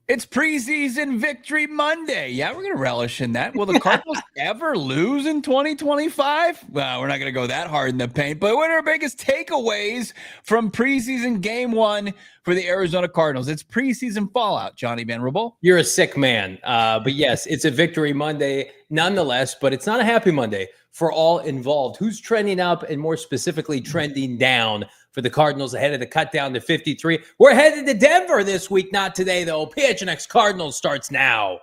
It's preseason victory Monday. Yeah, we're going to relish in that. Will the Cardinals ever lose in 2025? Well, we're not going to go that hard in the paint, but what are our biggest takeaways from preseason game one for the Arizona Cardinals? It's preseason fallout, Johnny Venerable. You're a sick man. But yes, it's a victory Monday nonetheless, but it's not a happy Monday for all involved. Who's trending up and more specifically trending down for the Cardinals ahead of the cut down to 53? We're headed to Denver this week, not today though. PHNX Cardinals starts now.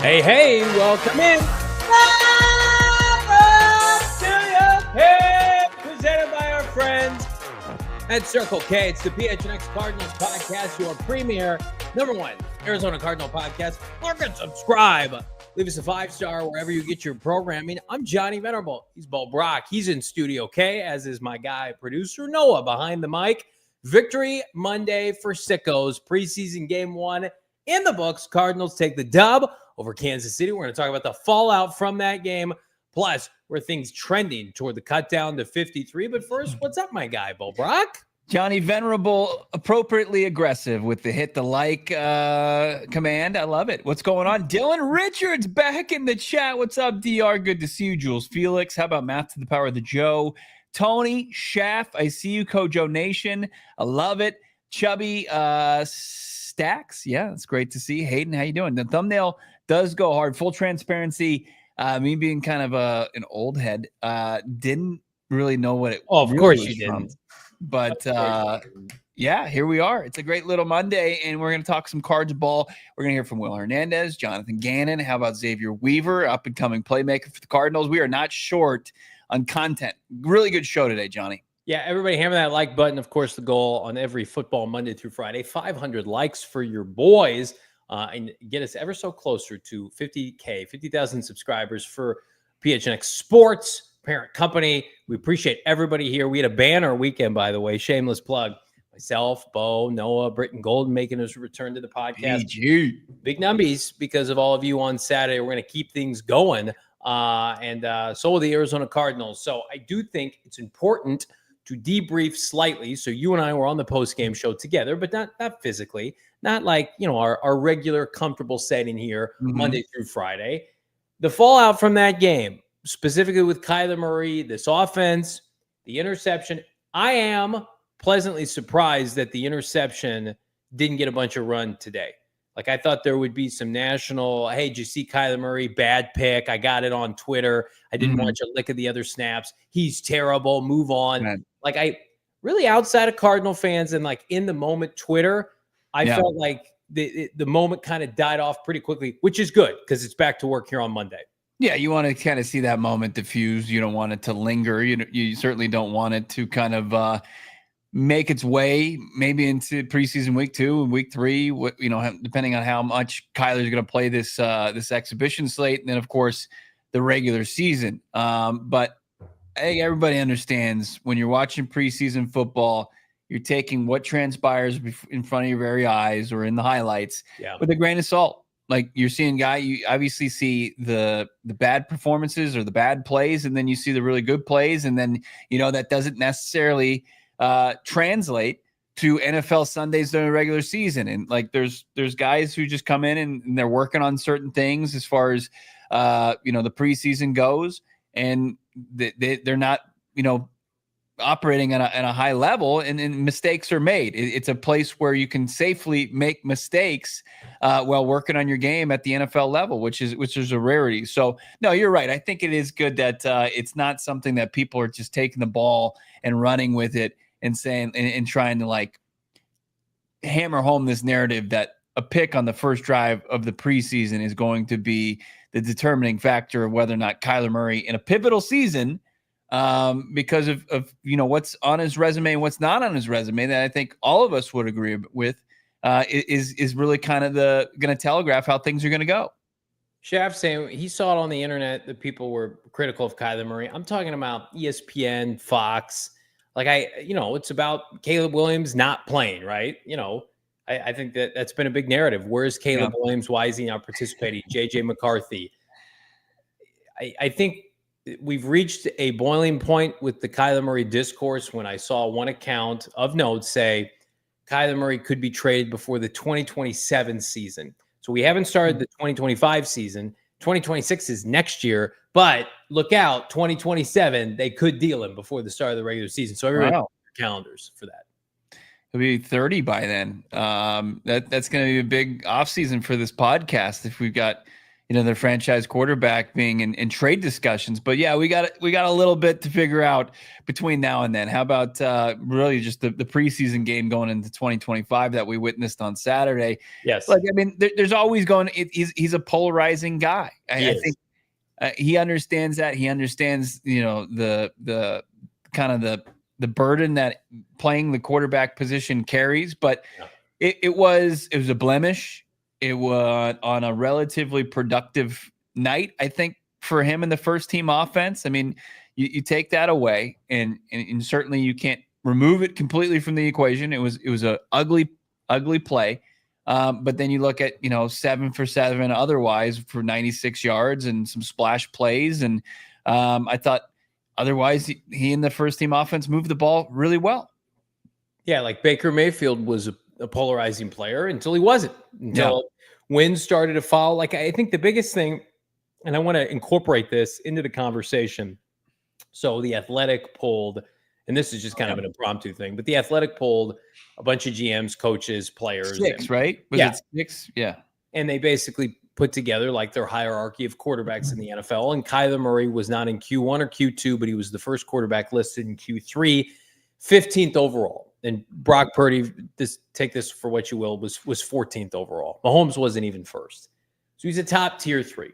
Hey, welcome in. Presented by our friends at Circle K. It's the PHNX Cardinals podcast, your premier #1 Arizona Cardinal podcast. Like and subscribe. Leave us a 5-star wherever you get your programming. I'm Johnny Venerable. He's Brack. He's in Studio K, as is my guy, producer Noah, behind the mic. Victory Monday for Sickos. Preseason game one in the books. Cardinals take the dub over Kansas City. We're going to talk about the fallout from that game, plus where things trending toward the cut down to 53. But first, what's up, my guy, Brack? Johnny Venerable, appropriately aggressive with the hit the like command. I love it. What's going on? Dylan Richards back in the chat. What's up, DR? Good to see you. Jules Felix. How about math to the power of the Joe? Tony Schaff. I see you, Kojo Nation. I love it. Chubby Stacks. Yeah, it's great to see. Hayden, how you doing? The thumbnail does go hard. Full transparency. Me being kind of an old head, didn't really know what it. Oh, of course you didn't. But yeah, here we are. It's a great little Monday, and we're going to talk some Cards ball. We're going to hear from Will Hernandez, Jonathan Gannon. How about Xavier Weaver, up and coming playmaker for the Cardinals? We are not short on content. Really good show today, Johnny. Yeah, everybody hammer that like button. Of course, the goal on every football Monday through Friday, 500 likes for your boys. And get us ever so closer to 50,000 subscribers for PHNX Sports, parent company. We appreciate everybody here. We had a banner weekend, by the way. Shameless plug. Myself, Bo, Noah, Britton Golden making us return to the podcast. PG. Big numbies because of all of you on Saturday. We're going to keep things going. And so will the Arizona Cardinals. So I do think it's important to debrief slightly. So you and I were on the post-game show together, but not physically. Not like, our regular comfortable setting here, Monday through Friday. The fallout from that game, specifically with Kyler Murray, this offense, the interception. I am pleasantly surprised that the interception didn't get a bunch of run today. Like, I thought there would be some national, hey, did you see Kyler Murray? Bad pick. I got it on Twitter. I didn't watch a lick of the other snaps. He's terrible. Move on. Man. Like, I really, outside of Cardinal fans and like in the moment Twitter, I felt like the moment kind of died off pretty quickly, which is good because it's back to work here on Monday. Yeah, you want to kind of see that moment diffuse. You don't want it to linger. You certainly don't want it to kind of make its way maybe into preseason week 2 and week 3. Depending on how much Kyler's going to play this exhibition slate, and then of course the regular season. But I think everybody understands when you're watching preseason football, you're taking what transpires in front of your very eyes or in the highlights with a grain of salt. Like, you're seeing you obviously see the bad performances or the bad plays, and then you see the really good plays. And then, that doesn't necessarily translate to NFL Sundays during the regular season. And like, there's guys who just come in and they're working on certain things as far as, the preseason goes, and they're not, operating at a high level, and mistakes are made. It's a place where you can safely make mistakes while working on your game at the NFL level, which is a rarity. So no, you're right. I think it is good that it's not something that people are just taking the ball and running with it and saying and trying to like hammer home this narrative that a pick on the first drive of the preseason is going to be the determining factor of whether or not Kyler Murray in a pivotal season, because of what's on his resume and what's not on his resume, that I think all of us would agree with, is really kind of going to telegraph how things are going to go. Shaft saying he saw it on the internet that people were critical of Kyler Murray. I'm talking about ESPN, Fox. Like it's about Caleb Williams not playing, right? I think that's been a big narrative. Where's Caleb Williams? Why is he not participating? JJ McCarthy. I think we've reached a boiling point with the Kyler Murray discourse when I saw one account of note say Kyler Murray could be traded before the 2027 season. So we haven't started the 2025 season. 2026 is next year, but look out, 2027, they could deal him before the start of the regular season. So everyone calendars for that. He'll be 30 by then. That's going to be a big offseason for this podcast if we've got their franchise quarterback being in trade discussions. But yeah, we got a little bit to figure out between now and then. How about really just the preseason game going into 2025 that we witnessed on Saturday? Yes. Like, I mean, there's always he's a polarizing guy. I think he understands that. He understands, the kind of the burden that playing the quarterback position carries, but it was a blemish. It was on a relatively productive night, I think, for him in the first team offense. I mean, you take that away, and certainly you can't remove it completely from the equation. It was a ugly play. But then you look at, 7 for 7 otherwise for 96 yards and some splash plays. And I thought otherwise he in the first team offense moved the ball really well. Yeah, like Baker Mayfield was a polarizing player until he wasn't. Until wins started to fall. Like, I think the biggest thing, and I want to incorporate this into the conversation. So The Athletic polled, and this is just kind of an impromptu thing, but The Athletic polled a bunch of GMs, coaches, players. 6, right? Was it 6? Yeah. And they basically put together like their hierarchy of quarterbacks in the NFL. And Kyler Murray was not in Q1 or Q2, but he was the first quarterback listed in Q3, 15th overall. And Brock Purdy, take this for what you will, was 14th overall. Mahomes wasn't even first. So he's a top tier 3.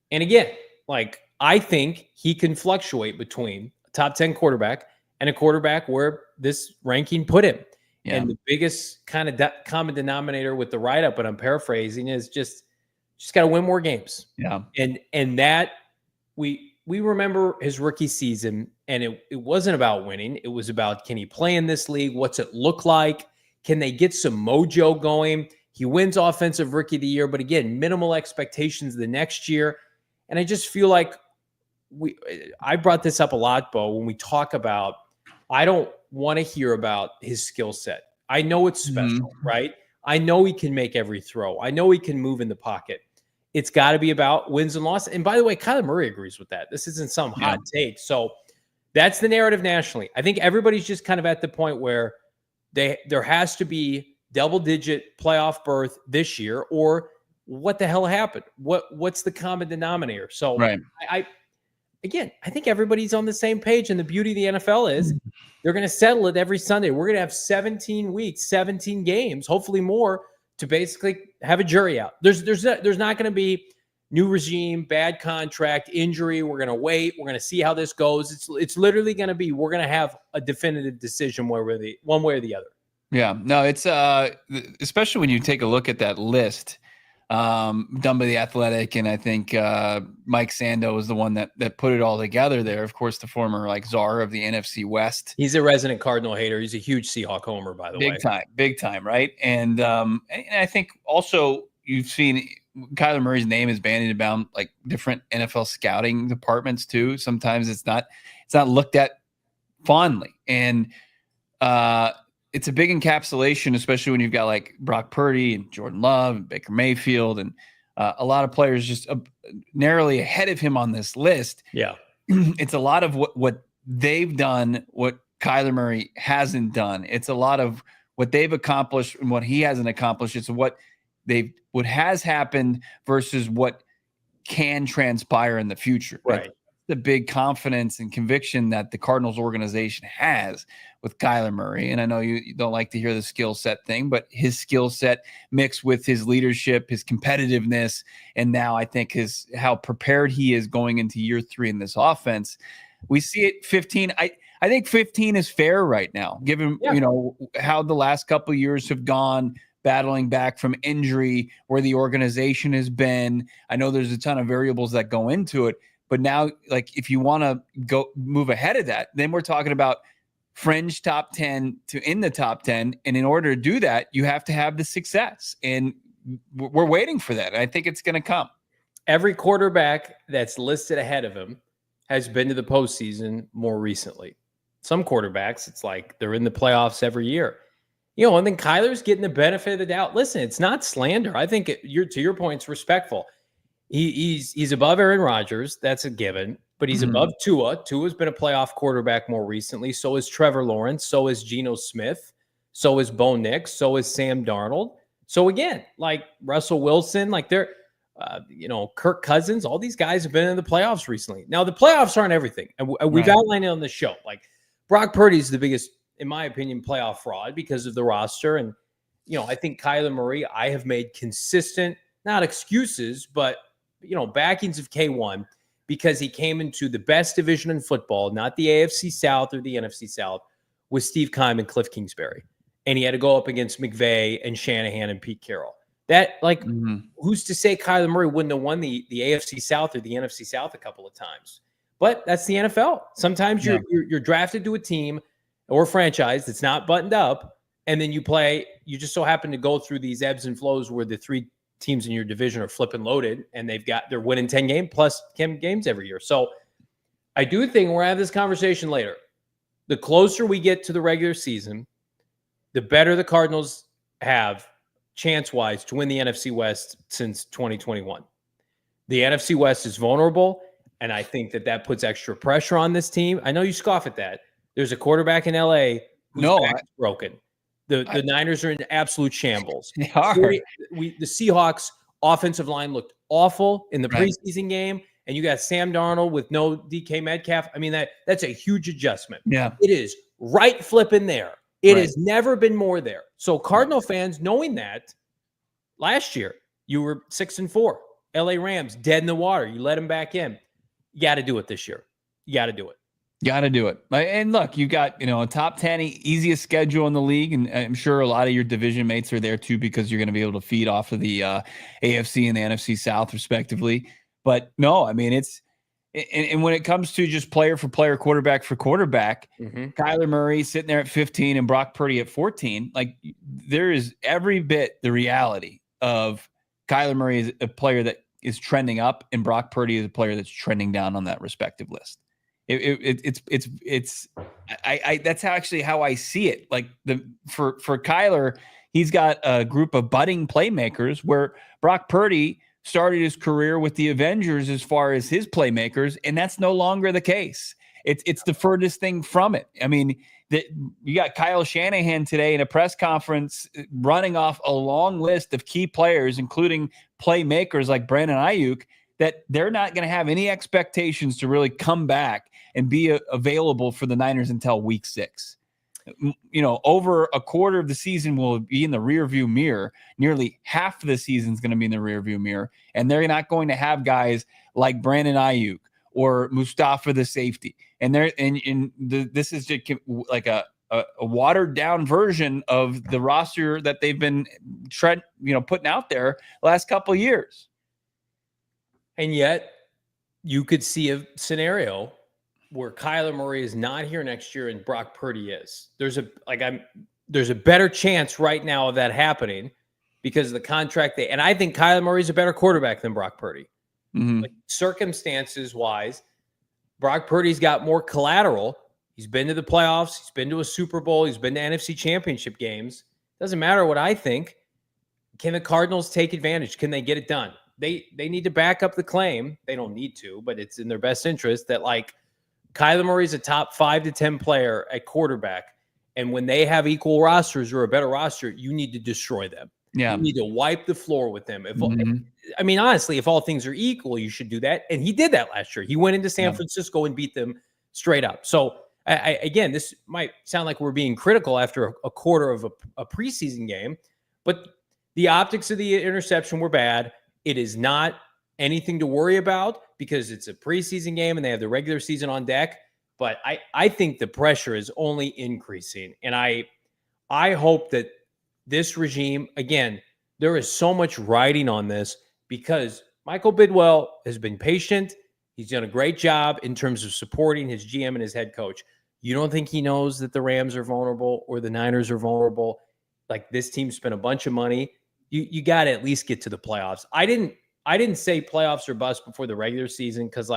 And again, like, I think he can fluctuate between a top 10 quarterback and a quarterback where this ranking put him. Yeah. And the biggest kind of common denominator with the write-up, but I'm paraphrasing, is just got to win more games. Yeah. And that we remember his rookie season, and it wasn't about winning. It was about, can he play in this league? What's it look like? Can they get some mojo going? He wins Offensive Rookie of the Year, but again, minimal expectations the next year. And I just feel like I brought this up a lot, Bo, when we talk about, I don't want to hear about his skill set. I know it's special, right? I know he can make every throw. I know he can move in the pocket. It's got to be about wins and losses. And by the way, Kyler Murray agrees with that. This isn't some hot take. So that's the narrative nationally. I think everybody's just kind of at the point where there has to be double-digit playoff berth this year, or what the hell happened? What's the common denominator? So I think everybody's on the same page. And the beauty of the NFL is they're going to settle it every Sunday. We're going to have 17 weeks, 17 games, hopefully more, to basically have a jury out. There's not going to be new regime, bad contract, injury. We're going to wait. We're going to see how this goes. It's literally going to be, we're going to have a definitive decision one way or the other. Yeah, no, it's especially when you take a look at that list done by The Athletic, and I think Mike Sando was the one that put it all together there. Of course, the former czar of the NFC West. He's a resident Cardinal hater. He's a huge Seahawk homer, by the way. Big time, right? And I think also you've seen Kyler Murray's name is bandied about like different NFL scouting departments too. Sometimes it's not looked at fondly, and it's a big encapsulation, especially when you've got like Brock Purdy and Jordan Love and Baker Mayfield and a lot of players just narrowly ahead of him on this list. Yeah. It's a lot of what they've done, what Kyler Murray hasn't done. It's a lot of what they've accomplished and what he hasn't accomplished. It's what has happened versus what can transpire in the future. Right. the big confidence and conviction that the Cardinals organization has with Kyler Murray. And I know you don't like to hear the skill set thing, but his skill set mixed with his leadership, his competitiveness, and now I think how prepared he is going into year 3 in this offense. We see it 15. I think 15 is fair right now, given how the last couple of years have gone, battling back from injury, where the organization has been. I know there's a ton of variables that go into it, but now, like, if you want to go move ahead of that, then we're talking about fringe top 10 to in the top 10. And in order to do that, you have to have the success. And we're waiting for that. And I think it's going to come. Every quarterback that's listed ahead of him has been to the postseason more recently. Some quarterbacks, it's like they're in the playoffs every year. And then Kyler's getting the benefit of the doubt. Listen, it's not slander. I think to your point, it's respectful. He's above Aaron Rodgers. That's a given. But he's above Tua. Tua's been a playoff quarterback more recently. So is Trevor Lawrence. So is Geno Smith. So is Bo Nix. So is Sam Darnold. So again, like Russell Wilson, like they're, Kirk Cousins, all these guys have been in the playoffs recently. Now, the playoffs aren't everything. And we've outlined it on the show. Like Brock Purdy is the biggest, in my opinion, playoff fraud because of the roster. And, I think Kyler Murray, I have made consistent, not excuses, but, backings of K1 because he came into the best division in football, not the AFC South or the NFC South, with Steve Keim and Cliff Kingsbury. And he had to go up against McVay and Shanahan and Pete Carroll. That, who's to say Kyler Murray wouldn't have won the AFC South or the NFC South a couple of times? But that's the NFL. Sometimes you're drafted to a team or franchise that's not buttoned up, and then you just so happen to go through these ebbs and flows where the 3 teams in your division are flipping loaded, and they're winning 10 games plus 10 games every year. So I do think we're going to have this conversation later. The closer we get to the regular season, the better the Cardinals have chance-wise to win the NFC West since 2021. The NFC West is vulnerable, and I think that puts extra pressure on this team. I know you scoff at that. There's a quarterback in L.A. whose back's broken. The Niners are in absolute shambles. They are. The Seahawks offensive line looked awful in the preseason game, and you got Sam Darnold with no DK Metcalf. I mean, that's a huge adjustment. Yeah. It is right flipping there. It has never been more there. So Cardinal fans, knowing that, last year you were 6-4. LA Rams dead in the water. You let them back in. You got to do it this year. You got to do it. Got to do it. And look, you got, a top 10 easiest schedule in the league. And I'm sure a lot of your division mates are there too, because you're going to be able to feed off of the AFC and the NFC South respectively. But no, I mean, and when it comes to just player for player, quarterback for quarterback, Kyler Murray sitting there at 15 and Brock Purdy at 14, like there is every bit the reality of Kyler Murray is a player that is trending up and Brock Purdy is a player that's trending down on that respective list. It's that's actually how I see it. Like for Kyler, he's got a group of budding playmakers where Brock Purdy started his career with the Avengers as far as his playmakers, and that's no longer the case. It's the furthest thing from it. I mean, you got Kyle Shanahan today in a press conference running off a long list of key players, including playmakers like Brandon Ayuk, that they're not going to have any expectations to really come back and be available for the Niners until week 6. Over a quarter of the season will be in the rearview mirror. Nearly half of the season is going to be in the rearview mirror, and they're not going to have guys like Brandon Ayuk or Mustafa the safety. And this is just like a watered down version of the roster that they've been putting out there the last couple of years. And yet, you could see a scenario where Kyler Murray is not here next year and Brock Purdy is. There's a better chance right now of that happening because of the contract. And I think Kyler Murray is a better quarterback than Brock Purdy. Like circumstances wise, Brock Purdy's got more collateral. He's been to the playoffs. He's been to a Super Bowl. He's been to NFC Championship games. Doesn't matter what I think. Can the Cardinals take advantage? Can they get it done? They need to back up the claim. They don't need to, but it's in their best interest that Kyler Murray's a top 5 to 10 player at quarterback. And when they have equal rosters or a better roster, you need to destroy them. Yeah. You need to wipe the floor with them. Mhm. I mean, honestly, if all things are equal, you should do that. And he did that last year. He went into San Francisco and beat them straight up. So, again, this might sound like we're being critical after a quarter of a preseason game, but the optics of the interception were bad. It is not anything to worry about because it's a preseason game and they have the regular season on deck. But I think the pressure is only increasing. And I hope that this regime, again, there is so much riding on this because Michael Bidwell has been patient. He's done a great job in terms of supporting his GM and his head coach. You don't think he knows that the Rams are vulnerable or the Niners are vulnerable? Like, this team spent a bunch of money. You got to at least get to the playoffs. I didn't say playoffs or bust before the regular season because,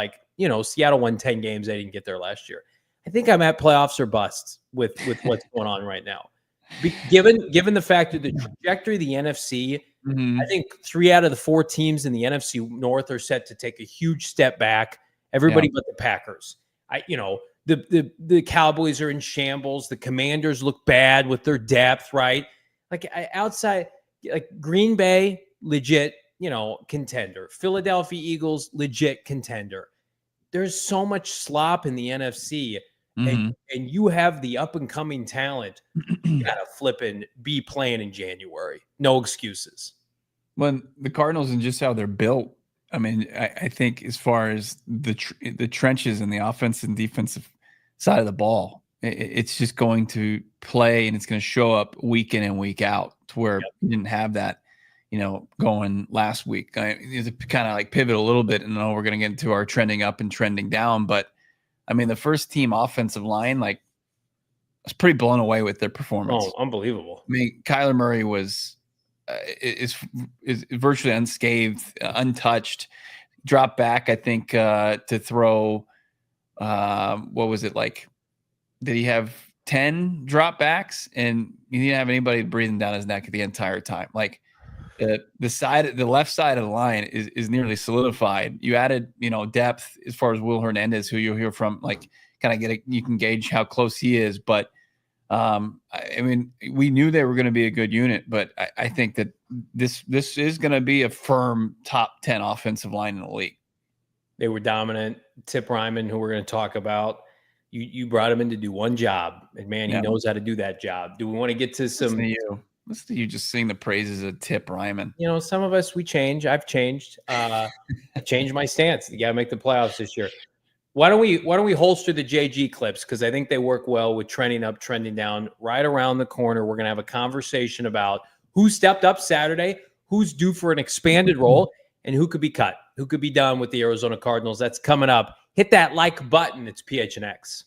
Seattle won 10 games. They didn't get there last year. I think I'm at playoffs or bust with what's going on right now. Given the fact that the trajectory of the NFC, I think 3 out of the 4 teams in the NFC North are set to take a huge step back. Everybody but the Packers. The Cowboys are in shambles. The Commanders look bad with their depth, right? Outside, Green Bay, legit, contender. Philadelphia Eagles, legit contender. There's so much slop in the NFC, and you have the up-and-coming talent. You got to flip and be playing in January. No excuses. When the Cardinals and just how they're built, I mean, I think as far as the trenches and the offensive and defensive side of the ball, it's just going to play and it's going to show up week in and week out to where you didn't have that, going last week. It's kind of like pivot a little bit, and then we're going to get into our trending up and trending down. But I mean, the first team offensive line, I was pretty blown away with their performance. Oh, unbelievable. I mean, Kyler Murray is virtually unscathed, untouched, dropped back, I think, to throw, what was it like? Did he have 10 dropbacks? And he didn't have anybody breathing down his neck the entire time. The left side of the line is nearly solidified. You added, depth as far as Will Hernandez, who you'll hear from, you can gauge how close he is. But I mean, we knew they were going to be a good unit, but I think that this is going to be a firm top 10 offensive line in the league. They were dominant. Tip Ryman, who we're going to talk about, you brought him in to do one job, and man, he knows how to do that job. Do we want to get to some? Listen to you just sing the praises of Tip Ryman. Some of us, we change. I've changed. I changed my stance. You got to make the playoffs this year. Why don't we holster the JG clips? Because I think they work well with trending up, trending down. Right around the corner, we're going to have a conversation about who stepped up Saturday, who's due for an expanded role, and who could be cut, who could be done with the Arizona Cardinals. That's coming up. Hit that like button. It's PHNX.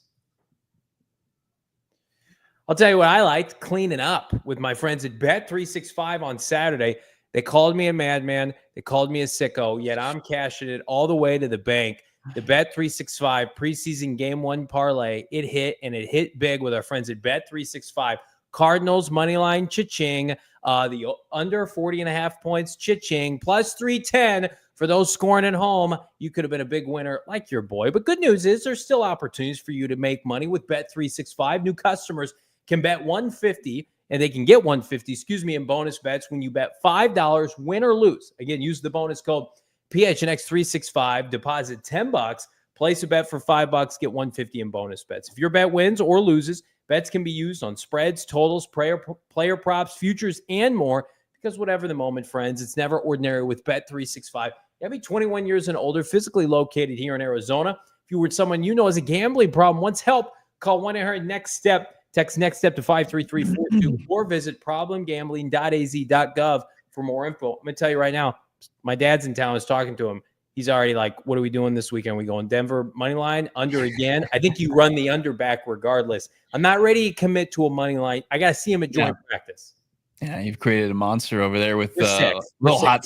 I'll tell you what I liked, cleaning up with my friends at Bet365 on Saturday. They called me a madman. They called me a sicko, yet I'm cashing it all the way to the bank. The Bet365 preseason game 1 parlay, it hit, and it hit big with our friends at Bet365. Cardinals money line, cha-ching. The under 40.5 points, cha-ching. Plus 310 for those scoring at home. You could have been a big winner like your boy. But good news is there's still opportunities for you to make money with Bet365. New customers can bet $150, and they can get $150, in bonus bets when you bet $5, win or lose. Again, use the bonus code PHNX365, deposit $10, place a bet for $5, get $150 in bonus bets. If your bet wins or loses, bets can be used on spreads, totals, player props, futures, and more, because whatever the moment, friends, it's never ordinary with Bet365. You gotta be 21 years and older, physically located here in Arizona. If you were someone you know has a gambling problem, wants help, call 1-800-NEXT-STEP. Text next step to 53342 or visit problemgambling.az.gov for more info. I'm going to tell you right now, my dad's in town. I was talking to him. He's already like, what are we doing this weekend? We going Denver money line under again? I think you run the under back regardless. I'm not ready to commit to a money line. I got to see him at joint practice. Yeah, you've created a monster over there with a little hot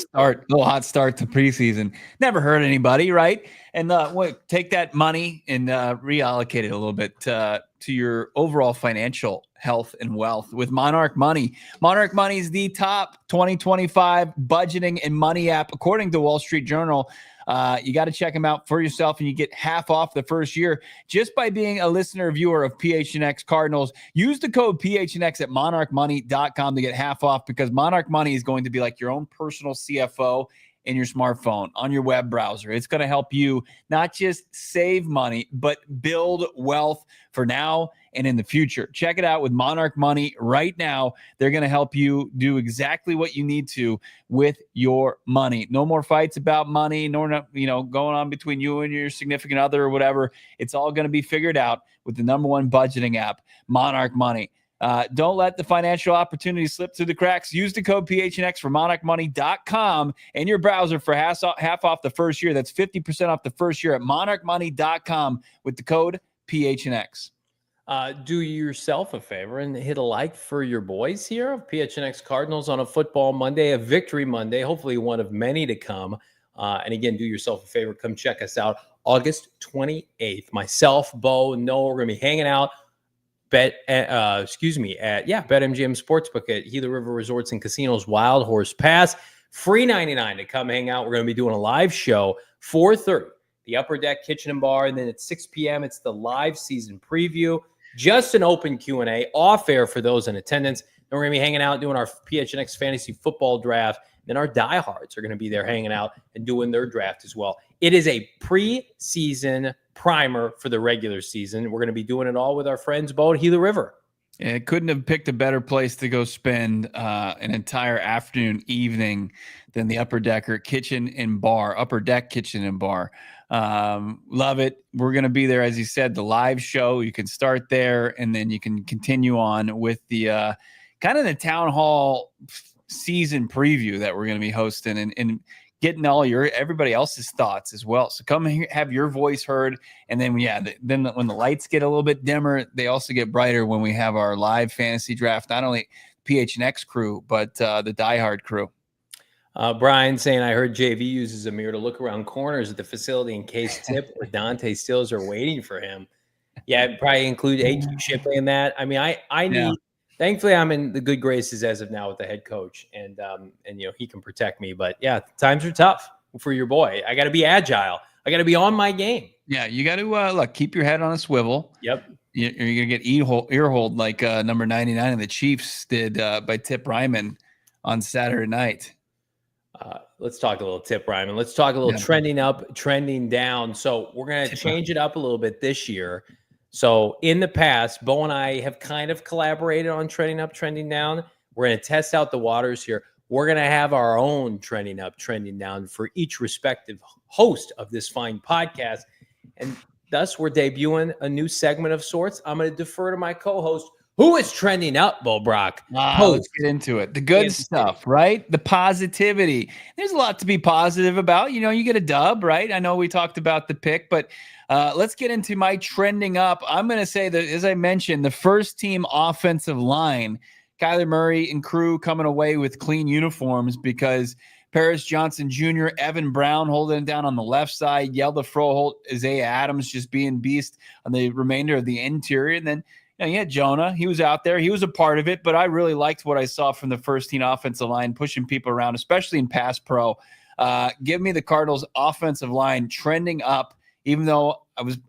start to preseason. Never hurt anybody, right? And take that money and reallocate it a little bit to your overall financial health and wealth with Monarch Money. Monarch Money is the top 2025 budgeting and money app, according to Wall Street Journal. You got to check them out for yourself, and you get half off the first year just by being a listener viewer of PHNX Cardinals. Use the code PHNX at monarchmoney.com to get half off, because Monarch Money is going to be like your own personal CFO in your smartphone, on your web browser. It's going to help you not just save money, but build wealth for now and in the future. Check it out with Monarch Money right now. They're going to help you do exactly what you need to with your money. No more fights about money, nor going on between you and your significant other or whatever. It's all going to be figured out with the #1 budgeting app, Monarch Money. Don't let the financial opportunity slip through the cracks. Use the code PHNX for monarchmoney.com and your browser for half off the first year. That's 50% off the first year at monarchmoney.com with the code PHNX. Do yourself a favor and hit a like for your boys here of PHNX Cardinals on a football Monday, a victory Monday, hopefully one of many to come. And again, do yourself a favor. Come check us out August 28th. Myself, Bo, Noah, we're going to be hanging out at BetMGM Sportsbook at Gila River Resorts and Casinos Wild Horse Pass. Free $99 to come hang out. We're going to be doing a live show, 4:30, the Upper Deck Kitchen and Bar, and then at 6 p.m. it's the live season preview. Just an open Q&A, off air for those in attendance. Then we're going to be hanging out doing our PHNX fantasy football draft. Then our diehards are going to be there hanging out and doing their draft as well. It is a preseason primer for the regular season. We're going to be doing it all with our friends Bo at Gila River. Yeah, couldn't have picked a better place to go spend an entire afternoon, evening than the Upper Deck Kitchen and Bar. Love it. We're going to be there, as you said, the live show. You can start there, and then you can continue on with the kind of the town hall season preview that we're going to be hosting, and getting everybody else's thoughts as well. So come here, have your voice heard. And then, then when the lights get a little bit dimmer, they also get brighter when we have our live fantasy draft, not only PHNX crew, but the diehard crew. Brian saying, I heard JV uses a mirror to look around corners at the facility in case Tip or Dante Stills are waiting for him. Yeah, I'd probably include AQ Shipley in that. I mean, I need, thankfully I'm in the good graces as of now with the head coach, and he can protect me. But yeah, times are tough for your boy. I got to be agile. I got to be on my game. Yeah, you got to keep your head on a swivel. Yep. You're going to get ear-holed like number 99 of the Chiefs did by Tip Ryman on Saturday night. Let's talk a little Tip Ryman. Let's talk a little trending up, trending down. So we're going to change it up a little bit this year. So in the past, Bo and I have kind of collaborated on trending up, trending down. We're going to test out the waters here. We're going to have our own trending up, trending down for each respective host of this fine podcast. And thus, we're debuting a new segment of sorts. I'm going to defer to my co-host, who is trending up, Bo Brack. Let's get into it. The good stuff, right? The positivity. There's a lot to be positive about. You get a dub, right? I know we talked about the pick, but let's get into my trending up. I'm going to say that, as I mentioned, the first team offensive line, Kyler Murray and crew coming away with clean uniforms, because Paris Johnson Jr., Evan Brown holding it down on the left side, Yelda Froholt, Isaiah Adams just being beast on the remainder of the interior. And then Jonah, he was out there. He was a part of it, but I really liked what I saw from the first team offensive line, pushing people around, especially in pass pro. Give me the Cardinals offensive line trending up, even though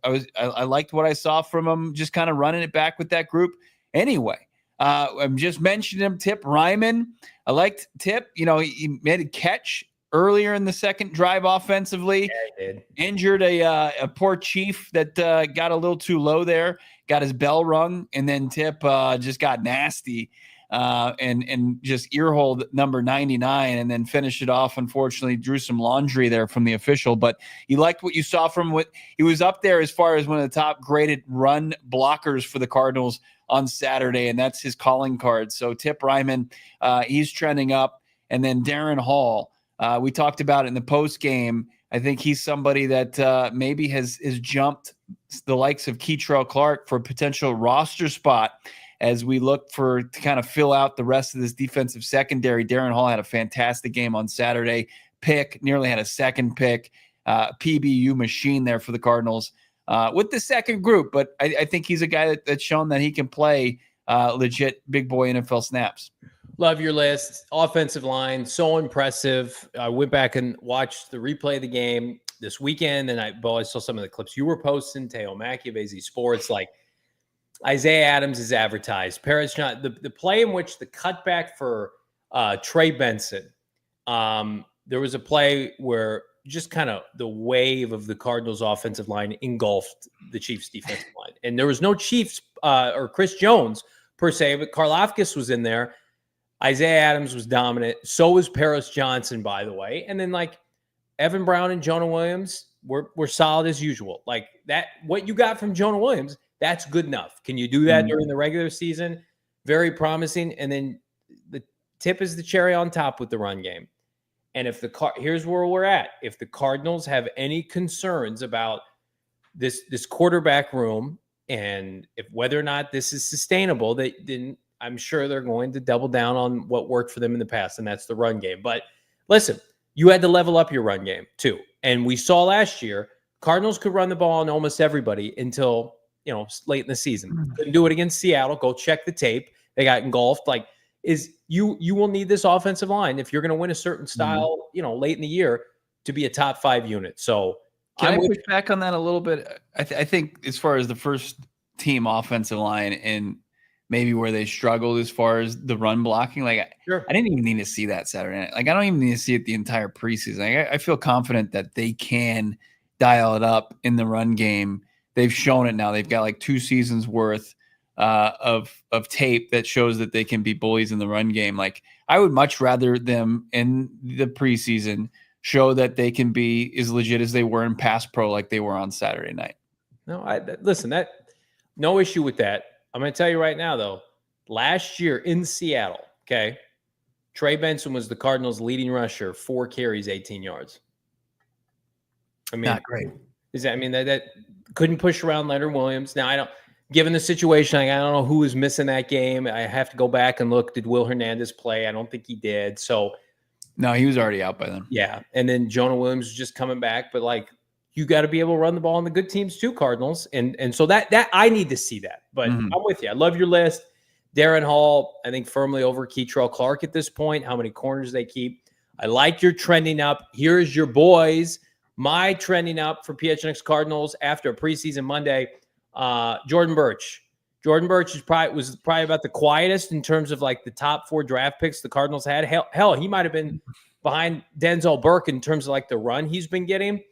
I liked what I saw from them, just kind of running it back with that group. Anyway, I'm just mentioning him, Tip Ryman. I liked Tip. He made a catch earlier in the second drive offensively. Yeah, he did. Injured a poor Chief that got a little too low there, got his bell rung, and then Tip just got nasty and just earholed number 99, and then finished it off. Unfortunately, drew some laundry there from the official, but you liked what you saw from what he was up there as far as one of the top graded run blockers for the Cardinals on Saturday, and that's his calling card. So Tip Ryman, he's trending up. And then Darren Hall, we talked about it in the post game. I think he's somebody that maybe has jumped the likes of Keitrell Clark for a potential roster spot as we look to kind of fill out the rest of this defensive secondary. Darren Hall had a fantastic game on Saturday. Nearly had a second pick. PBU machine there for the Cardinals with the second group. But I think he's a guy that's shown that he can play legit big boy NFL snaps. Love your list. Offensive line, so impressive. I went back and watched the replay of the game. this weekend, and I saw some of the clips you were posting, Teo Mackie of AZ Sports, like Isaiah Adams is advertised. Paris John, the play in which the cutback for Trey Benson, there was a play where just kind of the wave of the Cardinals offensive line engulfed the Chiefs defensive line. And there was no Chiefs or Chris Jones per se, but Karlaftis was in there. Isaiah Adams was dominant. So was Paris Johnson, by the way. And then like Evan Brown and Jonah Williams were solid as usual. Like that, what you got from Jonah Williams, that's good enough. Can you do that during the regular season? Very promising. And then the tip is the cherry on top with the run game. And if here's where we're at. If the Cardinals have any concerns about this quarterback room and if whether or not this is sustainable, then I'm sure they're going to double down on what worked for them in the past, and that's the run game. But listen, you had to level up your run game too. And we saw last year, Cardinals could run the ball on almost everybody until, late in the season. Couldn't do it against Seattle. Go check the tape. They got engulfed. Like, you will need this offensive line if you're going to win a certain style, late in the year to be a top 5 unit. So can I push back on that a little bit? I think as far as the first team offensive line and maybe where they struggled as far as the run blocking, like sure. I didn't even need to see that Saturday night. Like I don't even need to see it the entire preseason. Like, I feel confident that they can dial it up in the run game. They've shown it now. They've got like 2 seasons worth of tape that shows that they can be bullies in the run game. Like I would much rather them in the preseason show that they can be as legit as they were in pass pro, like they were on Saturday night. No, listen, no issue with that. I'm going to tell you right now, though, last year in Seattle, okay, Trey Benson was the Cardinals' leading rusher, 4 carries, 18 yards. I mean, not great. That couldn't push around Leonard Williams. Now, given the situation, I don't know who was missing that game. I have to go back and look. Did Will Hernandez play? I don't think he did. So, no, he was already out by then. Yeah, and then Jonah Williams was just coming back, but like you got to be able to run the ball on the good teams too, Cardinals, and so that I need to see that. But I'm with you. I love your list. Darren Hall, I think firmly over Keitrell Clark at this point. How many corners they keep? I like your trending up. Here's your boys. My trending up for PHNX Cardinals after a preseason Monday. Jordan Birch. Jordan Birch was probably about the quietest in terms of like the top 4 draft picks the Cardinals had. Hell, he might have been behind Denzel Burke in terms of like the run he's been getting.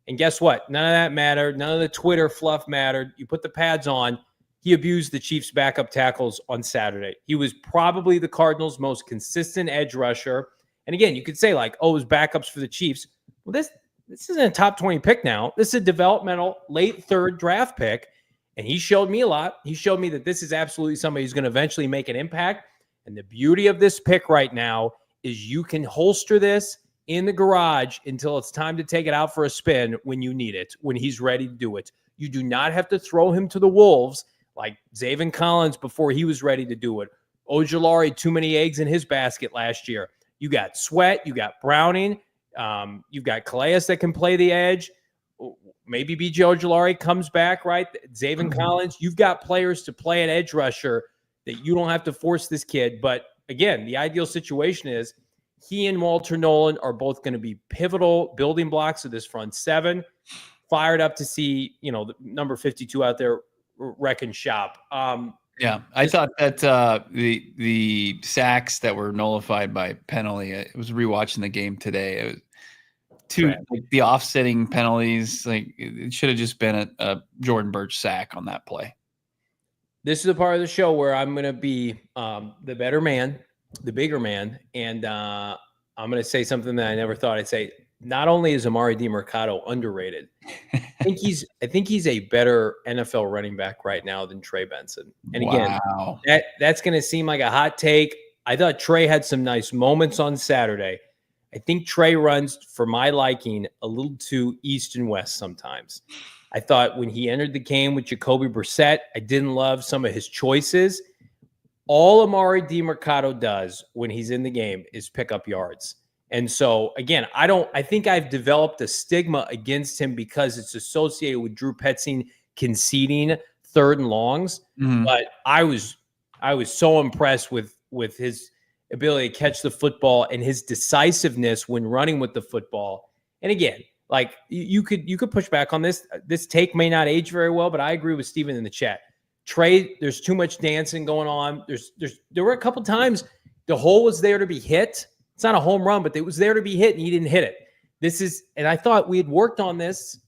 And guess what? None of that mattered. None of the Twitter fluff mattered. You put the pads on. He abused the Chiefs' backup tackles on Saturday. He was probably the Cardinals' most consistent edge rusher. And again, you could say like, oh, it was backups for the Chiefs. Well, this isn't a top 20 pick now. This is a developmental late 3rd draft pick. And he showed me a lot. He showed me that this is absolutely somebody who's going to eventually make an impact. And the beauty of this pick right now is you can holster this in the garage until it's time to take it out for a spin when you need it, when he's ready to do it. You do not have to throw him to the wolves like Zaven Collins before he was ready to do it. Ojulari, too many eggs in his basket last year. You got Sweat, you got Browning, you've got Calais that can play the edge. Maybe B.J. Ojulari comes back, right? Zaven Collins, you've got players to play an edge rusher that you don't have to force this kid. But again, the ideal situation is he and Walter Nolan are both going to be pivotal building blocks of this front 7. Fired up to see, the number 52 out there wrecking shop. Yeah, I thought that the sacks that were nullified by penalty, I was rewatching the game today. It was the offsetting penalties, like it should have just been a Jordan Birch sack on that play. This is the part of the show where I'm going to be the better man, the bigger man, and I'm going to say something that I never thought I'd say. Not only is Amari DiMercato underrated, I think he's a better NFL running back right now than Trey Benson. And again, that's going to seem like a hot take. I thought Trey had some nice moments on Saturday. I think Trey runs, for my liking, a little too east and west sometimes. I thought when he entered the game with Jacoby Brissett, I didn't love some of his choices. All Amari DiMercato does when he's in the game is pick up yards. And so, again, I think I've developed a stigma against him because it's associated with Drew Petzing conceding 3rd and longs. But I was so impressed with his ability to catch the football and his decisiveness when running with the football. And again, Like you could push back on this. This take may not age very well, but I agree with Steven in the chat. Trey, there's too much dancing going on. There were a couple times the hole was there to be hit. It's not a home run, but it was there to be hit, and he didn't hit it. And I thought we had worked on this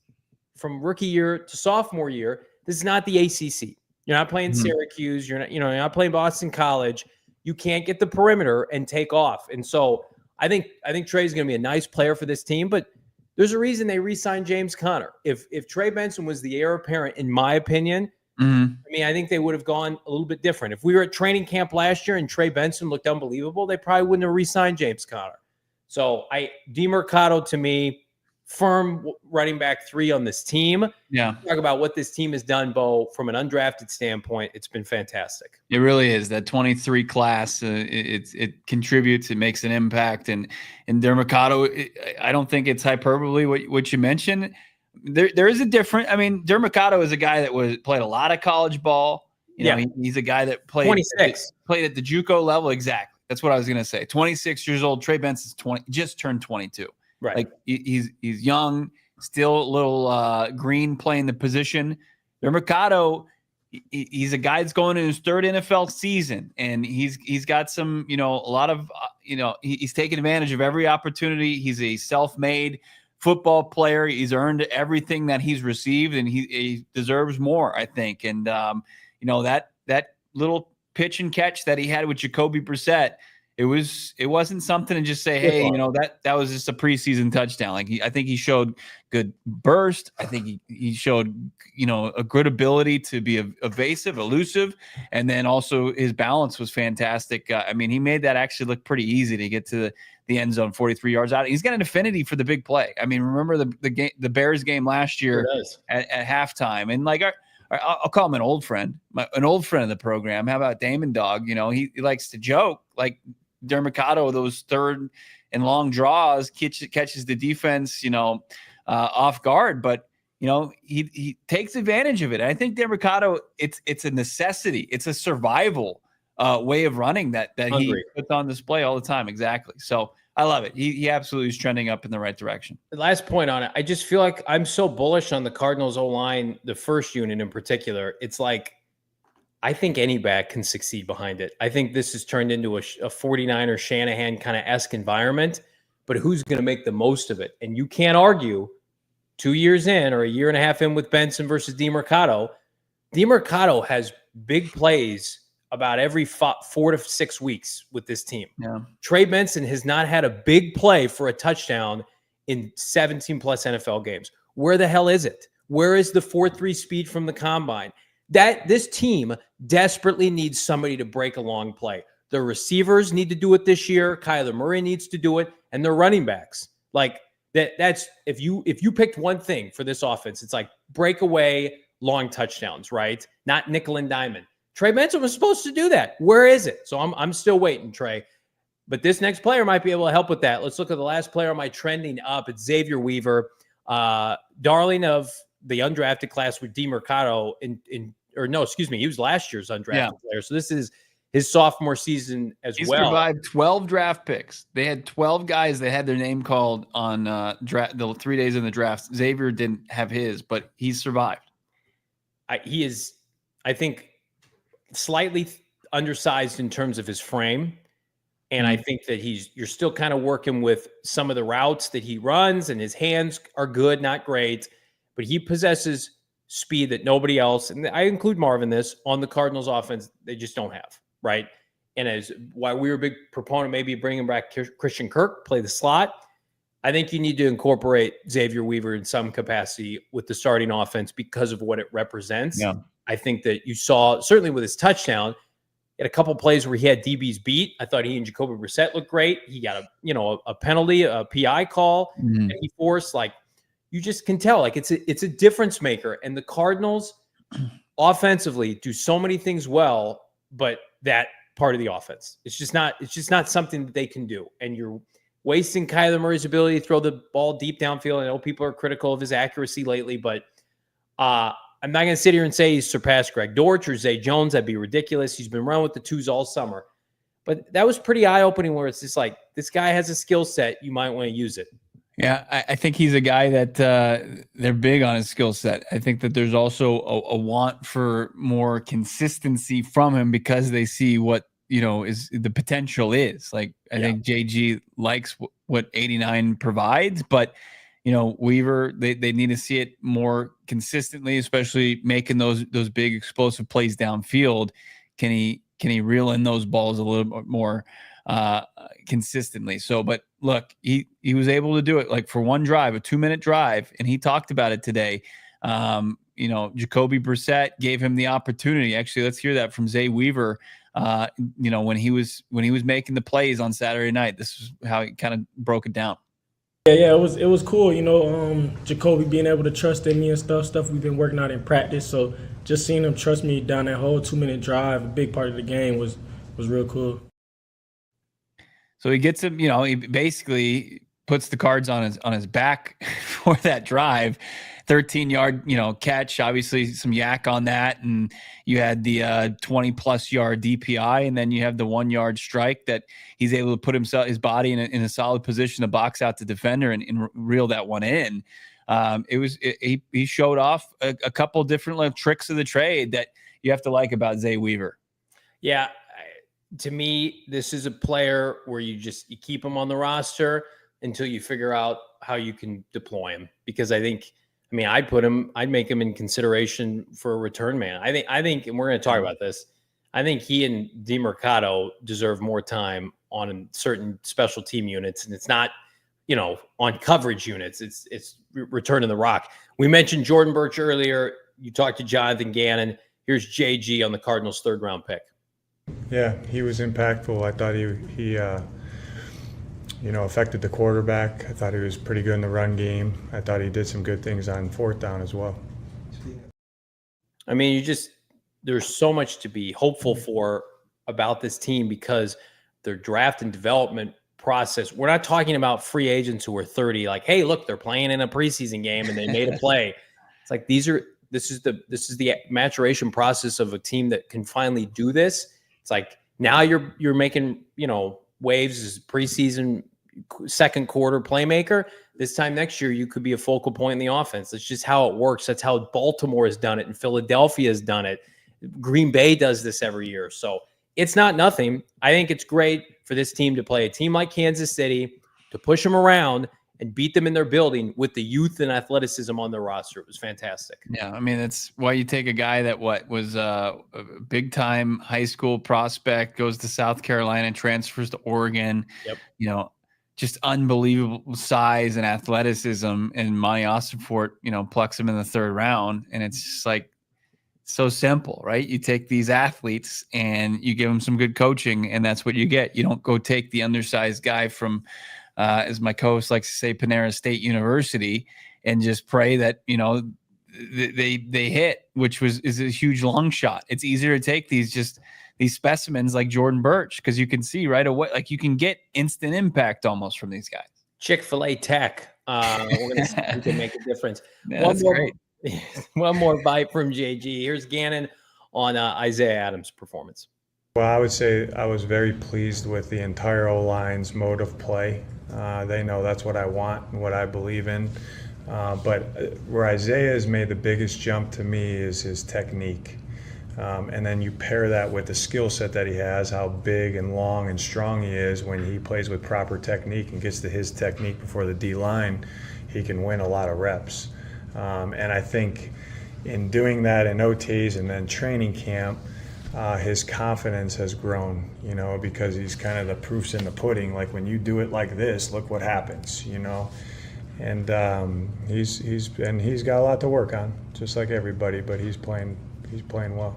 from rookie year to sophomore year. This is not the ACC. You're not playing Syracuse. You're not playing Boston College. You can't get the perimeter and take off. And so I think Trey's going to be a nice player for this team, but there's a reason they re-signed James Conner. If Trey Benson was the heir apparent, in my opinion, I mean, I think they would have gone a little bit different. If we were at training camp last year and Trey Benson looked unbelievable, they probably wouldn't have re-signed James Conner. So DeMercado, to me, firm running back 3 on this team. Yeah. Talk about what this team has done, Bo, from an undrafted standpoint. It's been fantastic. It really is. That 23 class, it contributes. It makes an impact. And DeMercado, I don't think it's hyperbole what you mentioned. There is a difference. I mean, DeMercado is a guy that played a lot of college ball. You know, he's a guy that played at the JUCO level. Exactly. That's what I was going to say. 26 years old. Trey Benson's just turned 22. Right. Like he's young, still a little green playing the position. DeMercado, he's a guy that's going in his 3rd NFL season, and he's got some, a lot of, he's taken advantage of every opportunity. He's a self-made football player. He's earned everything that he's received, and he deserves more, I think. And that little pitch and catch that he had with Jacoby Brissett, it wasn't something to just say, hey, that was just a preseason touchdown. Like I think he showed good burst. I think he showed, a good ability to be evasive, elusive. And then also his balance was fantastic. I mean, he made that actually look pretty easy to get to the end zone 43 yards out. He's got an affinity for the big play. I mean, remember the Bears game last year at halftime, and like I'll call him an old friend, an old friend of the program. How about Damon Dog? He likes to joke. Like DeMercado, those 3rd and long draws catches the defense, off guard, but he takes advantage of it. I think DeMercado, it's a necessity. It's a survival way of running that he puts on display all the time. Exactly. So I love it. He absolutely is trending up in the right direction. The last point on it, I just feel like I'm so bullish on the Cardinals O-line, the first unit in particular. It's like, I think any back can succeed behind it. I think this has turned into a 49er Shanahan kind of esque environment, but who's going to make the most of it? And you can't argue 2 years in or a year and a half in with Benson versus DeMercado. DeMercado has big plays about every 4 to 6 weeks with this team. Yeah. Trey Benson has not had a big play for a touchdown in 17 plus NFL games. Where the hell is it? Where is the 4.3 speed from the combine? This team desperately needs somebody to break a long play. The receivers need to do it this year. Kyler Murray needs to do it, and the running backs. Like that's if you picked one thing for this offense, it's like breakaway long touchdowns, right? Not nickel and diamond. Trey Benson was supposed to do that. Where is it? So I'm still waiting, Trey. But this next player might be able to help with that. Let's look at the last player on my trending up. It's Xavier Weaver, darling of the undrafted class with DeMercado he was last year's undrafted player. So this is his sophomore season as well. He survived 12 draft picks. They had 12 guys that had their name called on the 3 days in the draft. Xavier didn't have his, but he survived. He is, I think, slightly undersized in terms of his frame. And I think that you're still kind of working with some of the routes that he runs, and his hands are good, not great, but he possesses speed that nobody else, and I include Marvin on the Cardinals offense, they just don't have, right? And as why we were a big proponent, maybe bringing back Christian Kirk, play the slot. I think you need to incorporate Xavier Weaver in some capacity with the starting offense because of what it represents. Yeah. I think that you saw, certainly with his touchdown, he had a couple plays where he had DBs beat. I thought he and Jacoby Brissett looked great. He got a penalty, a PI call, and he forced, like, you just can tell, like, it's a difference maker. And the Cardinals offensively do so many things well, but that part of the offense, it's just not something that they can do. And you're wasting Kyler Murray's ability to throw the ball deep downfield. I know people are critical of his accuracy lately, but I'm not going to sit here and say he's surpassed Greg Dortch or Zay Jones. That'd be ridiculous. He's been running with the twos all summer. But that was pretty eye-opening where it's just like, this guy has a skill set. You might want to use it. Yeah, I think he's a guy that they're big on his skill set. I think that there's also a want for more consistency from him because they see what is the potential is. Like I think JG likes what 89 provides, but Weaver they need to see it more consistently, especially making those big explosive plays downfield. Can he reel in those balls a little bit more consistently? So, but look, he was able to do it like for one drive, a 2-minute drive, and he talked about it today. Jacoby Brissett gave him the opportunity. Actually, let's hear that from Xavier Weaver. When he was making the plays on Saturday night, this is how he kind of broke it down. Yeah, it was cool. Jacoby being able to trust in me and stuff we've been working out in practice. So just seeing him trust me down that whole 2-minute drive, a big part of the game was real cool. So he gets him, he basically puts the cards on his back for that drive. 13-yard, catch, obviously some yak on that. And you had the 20+ yard DPI, and then you have the 1-yard strike that he's able to put his body in a solid position to box out the defender and reel that one in. He showed off a couple different tricks of the trade that you have to like about Xavier Weaver. Yeah. To me, this is a player where you keep him on the roster until you figure out how you can deploy him. Because I'd make him in consideration for a return man. I think, and we're going to talk about this, I think he and DeMercado deserve more time on certain special team units. And it's not, on coverage units. It's returning the rock. We mentioned Jordan Birch earlier. You talked to Jonathan Gannon. Here's JG on the Cardinals' 3rd-round pick. Yeah, he was impactful. I thought he affected the quarterback. I thought he was pretty good in the run game. I thought he did some good things on 4th down as well. I mean, there's so much to be hopeful for about this team because their draft and development process. We're not talking about free agents who are 30, like, hey, look, they're playing in a preseason game and they made a play. It's like this is the maturation process of a team that can finally do this. It's like now you're making, waves as preseason 2nd quarter playmaker. This time next year, you could be a focal point in the offense. That's just how it works. That's how Baltimore has done it and Philadelphia has done it. Green Bay does this every year. So it's not nothing. I think it's great for this team to play a team like Kansas City, to push them around and beat them in their building with the youth and athleticism on their roster. It was fantastic. Yeah, I mean, that's why you take a guy that was a big-time high school prospect, goes to South Carolina, transfers to Oregon. Yep. Just unbelievable size and athleticism, and Monty Ossenfort, plucks him in the 3rd round, and it's just like so simple, right? You take these athletes and you give them some good coaching, and that's what you get. You don't go take the undersized guy from as my co-host likes to say, Panera State University, and just pray that they hit, which is a huge long shot. It's easier to take these specimens like Jordan Birch because you can see right away, like you can get instant impact almost from these guys. Chick-fil-A Tech. We're gonna see who can make a difference. Yeah, One more bite from JG. Here's Gannon on Isaiah Adams' performance. Well, I would say I was very pleased with the entire O-line's mode of play. They know that's what I want and what I believe in. But where Isaiah has made the biggest jump to me is his technique. And then you pair that with the skill set that he has, how big and long and strong he is. When he plays with proper technique and gets to his technique before the D-line, he can win a lot of reps. And I think in doing that in OTs and then training camp, his confidence has grown, because he's kind of the proof's in the pudding. Like when you do it like this, look what happens, And he's got a lot to work on, just like everybody. But he's playing well.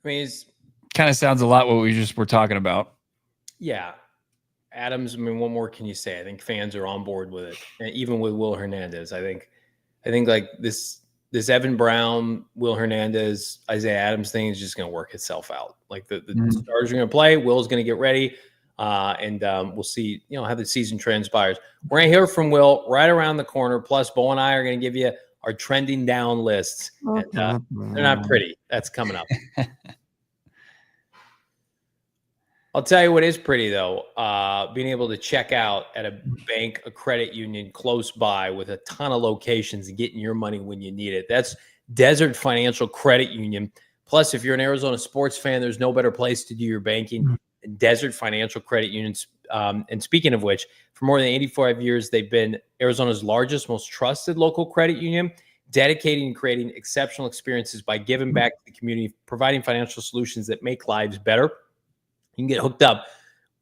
I mean, it's kind of sounds a lot what we just were talking about. Yeah, Adams. I mean, what more can you say? I think fans are on board with it, and even with Will Hernandez. I think like this Evan Brown, Will Hernandez, Isaiah Adams thing is just going to work itself out. Like the stars are going to play. Will's going to get ready, and we'll see. How the season transpires. We're going to hear from Will right around the corner. Plus, Bo and I are going to give you our trending down lists. And, they're not pretty. That's coming up. I'll tell you what is pretty, though. Being able to check out at a bank, a credit union close by with a ton of locations and getting your money when you need it. That's Desert Financial Credit Union. Plus, if you're an Arizona sports fan, there's no better place to do your banking than Desert Financial Credit Unions. And speaking of which, for more than 85 years, they've been Arizona's largest, most trusted local credit union, dedicating and creating exceptional experiences by giving back to the community, providing financial solutions that make lives better. You can get hooked up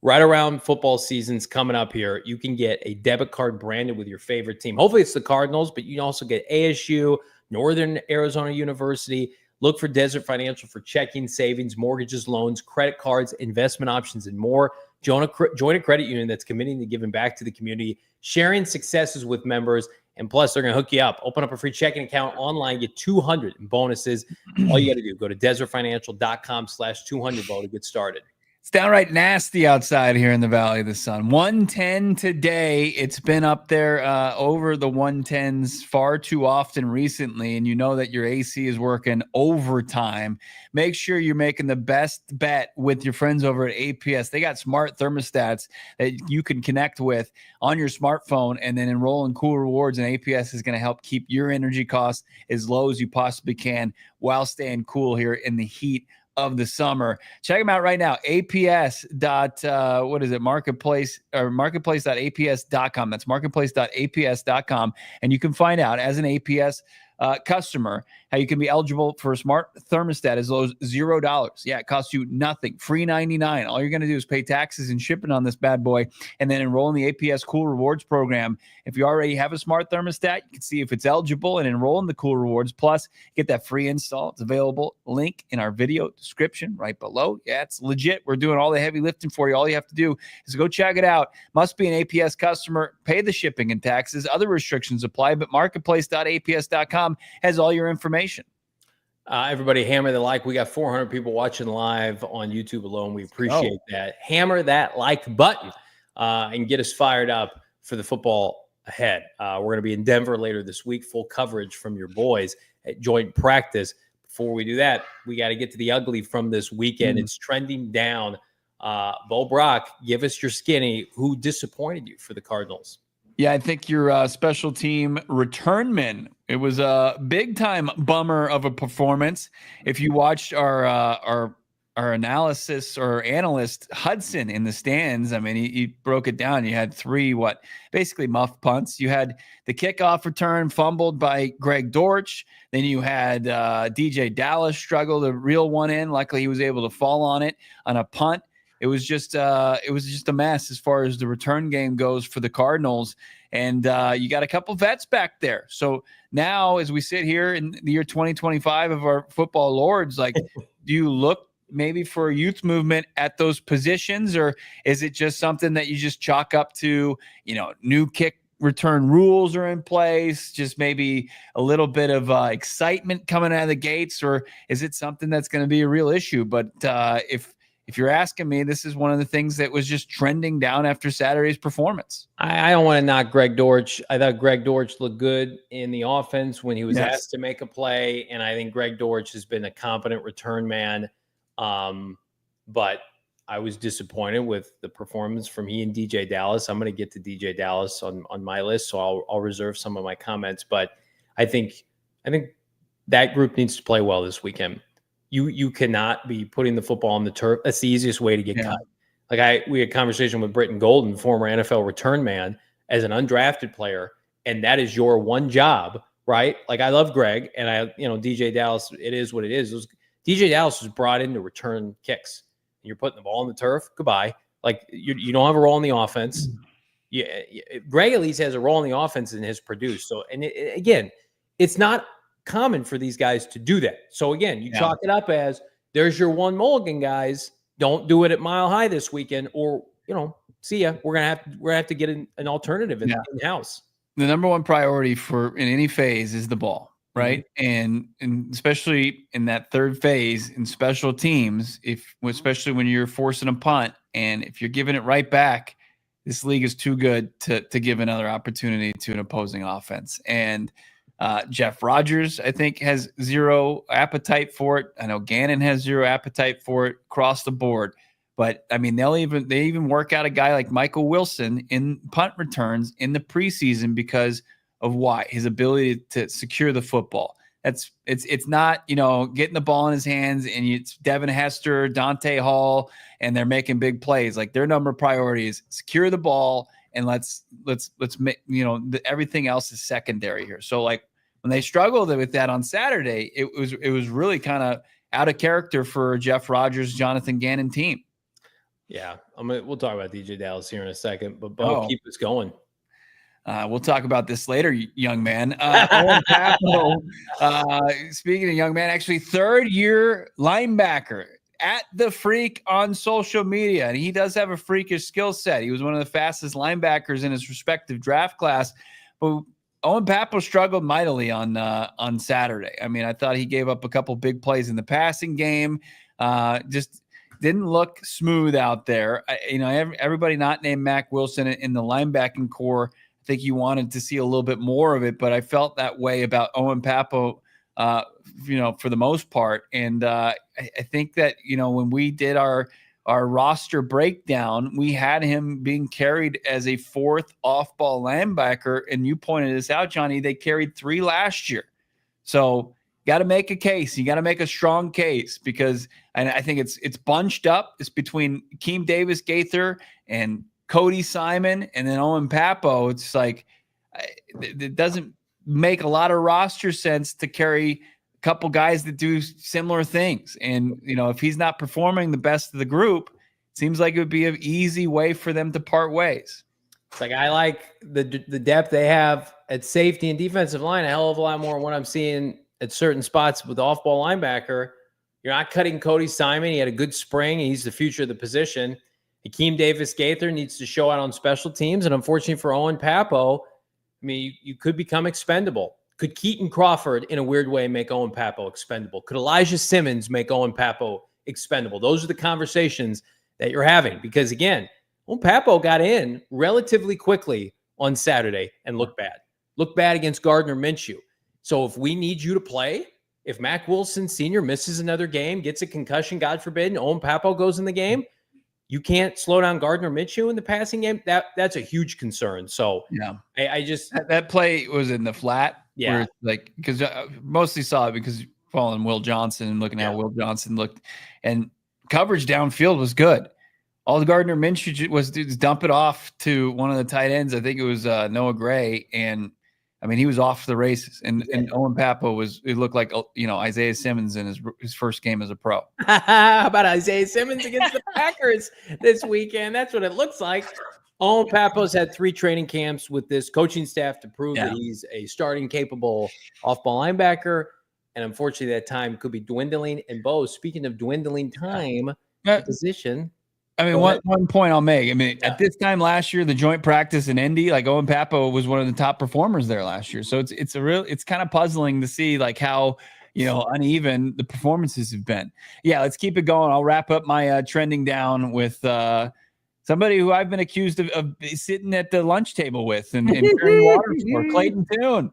right around football season's coming up here. You can get a debit card branded with your favorite team. Hopefully it's the Cardinals, but you can also get ASU, Northern Arizona University. Look for Desert Financial for checking, savings, mortgages, loans, credit cards, investment options, and more. Join a credit union that's committing to giving back to the community, sharing successes with members, and plus they're going to hook you up. Open up a free checking account online, get 200 in bonuses. All you got to do, go to desertfinancial.com/200 to get started. It's downright nasty outside here in the Valley of the Sun. 110 today. It's been up there over the 110s far too often recently, and you know that your AC is working overtime. Make sure you're making the best bet with your friends over at APS. They got smart thermostats that you can connect with on your smartphone and then enroll in Cool Rewards, and APS is going to help keep your energy costs as low as you possibly can while staying cool here in the heat of the summer. Check them out right now. Marketplace or marketplace.aps.com. That's marketplace.aps.com. And you can find out as an APS customer how you can be eligible for a smart thermostat as low as $0. Yeah, it costs you nothing. Free 99. All you're going to do is pay taxes and shipping on this bad boy and then enroll in the APS Cool Rewards program. If you already have a smart thermostat, you can see if it's eligible and enroll in the Cool Rewards. Plus, get that free install. It's available. Link in our video description right below. Yeah, it's legit. We're doing all the heavy lifting for you. All you have to do is go check it out. Must be an APS customer. Pay the shipping and taxes. Other restrictions apply, but marketplace.aps.com has all your information. Everybody hammer the like. We got 400 people watching live on YouTube alone. We appreciate that. Hammer that like button and get us fired up for the football ahead. We're going to be in Denver later this week. Full coverage from your boys at joint practice. Before we do that, we got to get to the ugly from this weekend. It's trending down. Bo Brack, give us your skinny. Who disappointed you for the Cardinals? Yeah, I think your special team returnman. It was a big time bummer of a performance. If you watched our analysis or analyst Hudson in the stands, I mean, he broke it down. You had three basically muff punts. You had the kickoff return fumbled by Greg Dortch. Then you had DJ Dallas struggle to reel one in. Luckily, he was able to fall on it on a punt. It was just a mess as far as the return game goes for the Cardinals. And you got a couple vets back there. So now as we sit here in the year 2025 of our football lords, like, do you look maybe for a youth movement at those positions, or is it just something that you just chalk up to, new kick return rules are in place, just maybe a little bit of excitement coming out of the gates, or is it something that's going to be a real issue? But if you're asking me, this is one of the things that was just trending down after Saturday's performance. I don't want to knock Greg Dortch. I thought Greg Dortch looked good in the offense when he was asked to make a play, and I think Greg Dortch has been a competent return man. But I was disappointed with the performance from he and DJ Dallas. I'm going to get to DJ Dallas on my list, so I'll reserve some of my comments. But I think that group needs to play well this weekend. You cannot be putting the football on the turf. That's the easiest way to get cut. We had a conversation with Britton Golden, former NFL return man, as an undrafted player, and that is your one job, right? Like, I love Greg, and DJ Dallas, it is what it is. DJ Dallas was brought in to return kicks. You're putting the ball on the turf. Goodbye. Like, you don't have a role in the offense. Greg at least has a role in the offense and has produced. So, and again, it's not common for these guys to do that. So again, you chalk it up as there's your one mulligan, guys. Don't do it at Mile High this weekend, or see ya. We're gonna have to get an alternative in house. The number one priority in any phase is the ball, right? And especially in that third phase in special teams, especially when you're forcing a punt, and if you're giving it right back, this league is too good to give another opportunity to an opposing offense. And Jeff Rodgers, I think, has zero appetite for it. I know Gannon has zero appetite for it across the board. But I mean, they even work out a guy like Michael Wilson in punt returns in the preseason because of why his ability to secure the football. It's not, getting the ball in his hands and it's Devin Hester, Dante Hall, and they're making big plays. Like their number priority is secure the ball and let's make, everything else is secondary here. So like when they struggled with that on Saturday, it was really kind of out of character for Jeff Rodgers, Jonathan Gannon team. Yeah, we'll talk about DJ Dallas here in a second, but Bo, keep us going. We'll talk about this later, young man. Owen Pappoe, speaking of young man, actually third-year linebacker at the Freak on social media, and he does have a freakish skill set. He was one of the fastest linebackers in his respective draft class, but Owen Pappoe struggled mightily on Saturday. I mean, I thought he gave up a couple big plays in the passing game. Just didn't look smooth out there. Everybody not named Mack Wilson in the linebacking core, I think you wanted to see a little bit more of it, but I felt that way about Owen Pappoe, for the most part. And I think that, when we did our roster breakdown, we had him being carried as a fourth off-ball linebacker. And you pointed this out, Johnny, they carried 3 last year. So got to make a case. You got to make a strong case because I think it's bunched up. It's between Keem Davis-Gaither and Cody Simon and then Owen Pappoe. It's like it doesn't make a lot of roster sense to carry a couple guys that do similar things. And, if he's not performing the best of the group, it seems like it would be an easy way for them to part ways. It's like I like the depth they have at safety and defensive line a hell of a lot more than what I'm seeing at certain spots with off-ball linebacker. You're not cutting Cody Simon. He had a good spring. He's the future of the position. Hakeem Davis-Gaither needs to show out on special teams. And unfortunately for Owen Pappoe, I mean, you could become expendable. Could Keaton Crawford, in a weird way, make Owen Pappoe expendable? Could Elijah Simmons make Owen Pappoe expendable? Those are the conversations that you're having. Because, again, Owen Pappoe got in relatively quickly on Saturday and looked bad. Looked bad against Gardner Minshew. So if we need you to play, if Mack Wilson Sr. misses another game, gets a concussion, God forbid, and Owen Pappoe goes in the game, you can't slow down Gardner Minshew in the passing game. That's a huge concern. So yeah, I just that play was in the flat. Yeah, because mostly saw it because following Will Johnson and looking at how Will Johnson looked, and coverage downfield was good. All the Gardner Minshew was to dump it off to one of the tight ends. I think it was Noah Gray, and I mean, he was off the races, and Owen Pappoe it looked like, Isaiah Simmons in his first game as a pro. How about Isaiah Simmons against the Packers this weekend? That's what it looks like. Owen Pappoe's had 3 training camps with this coaching staff to prove that he's a starting capable off-ball linebacker. And unfortunately, that time could be dwindling. And Bo, speaking of dwindling time, position. I mean, one point I'll make. I mean, at this time last year, the joint practice in Indy, like Owen Pappoe was one of the top performers there last year. So it's kind of puzzling to see like how, uneven the performances have been. Yeah, let's keep it going. I'll wrap up my trending down with somebody who I've been accused of sitting at the lunch table with and carrying water for, Clayton Tune.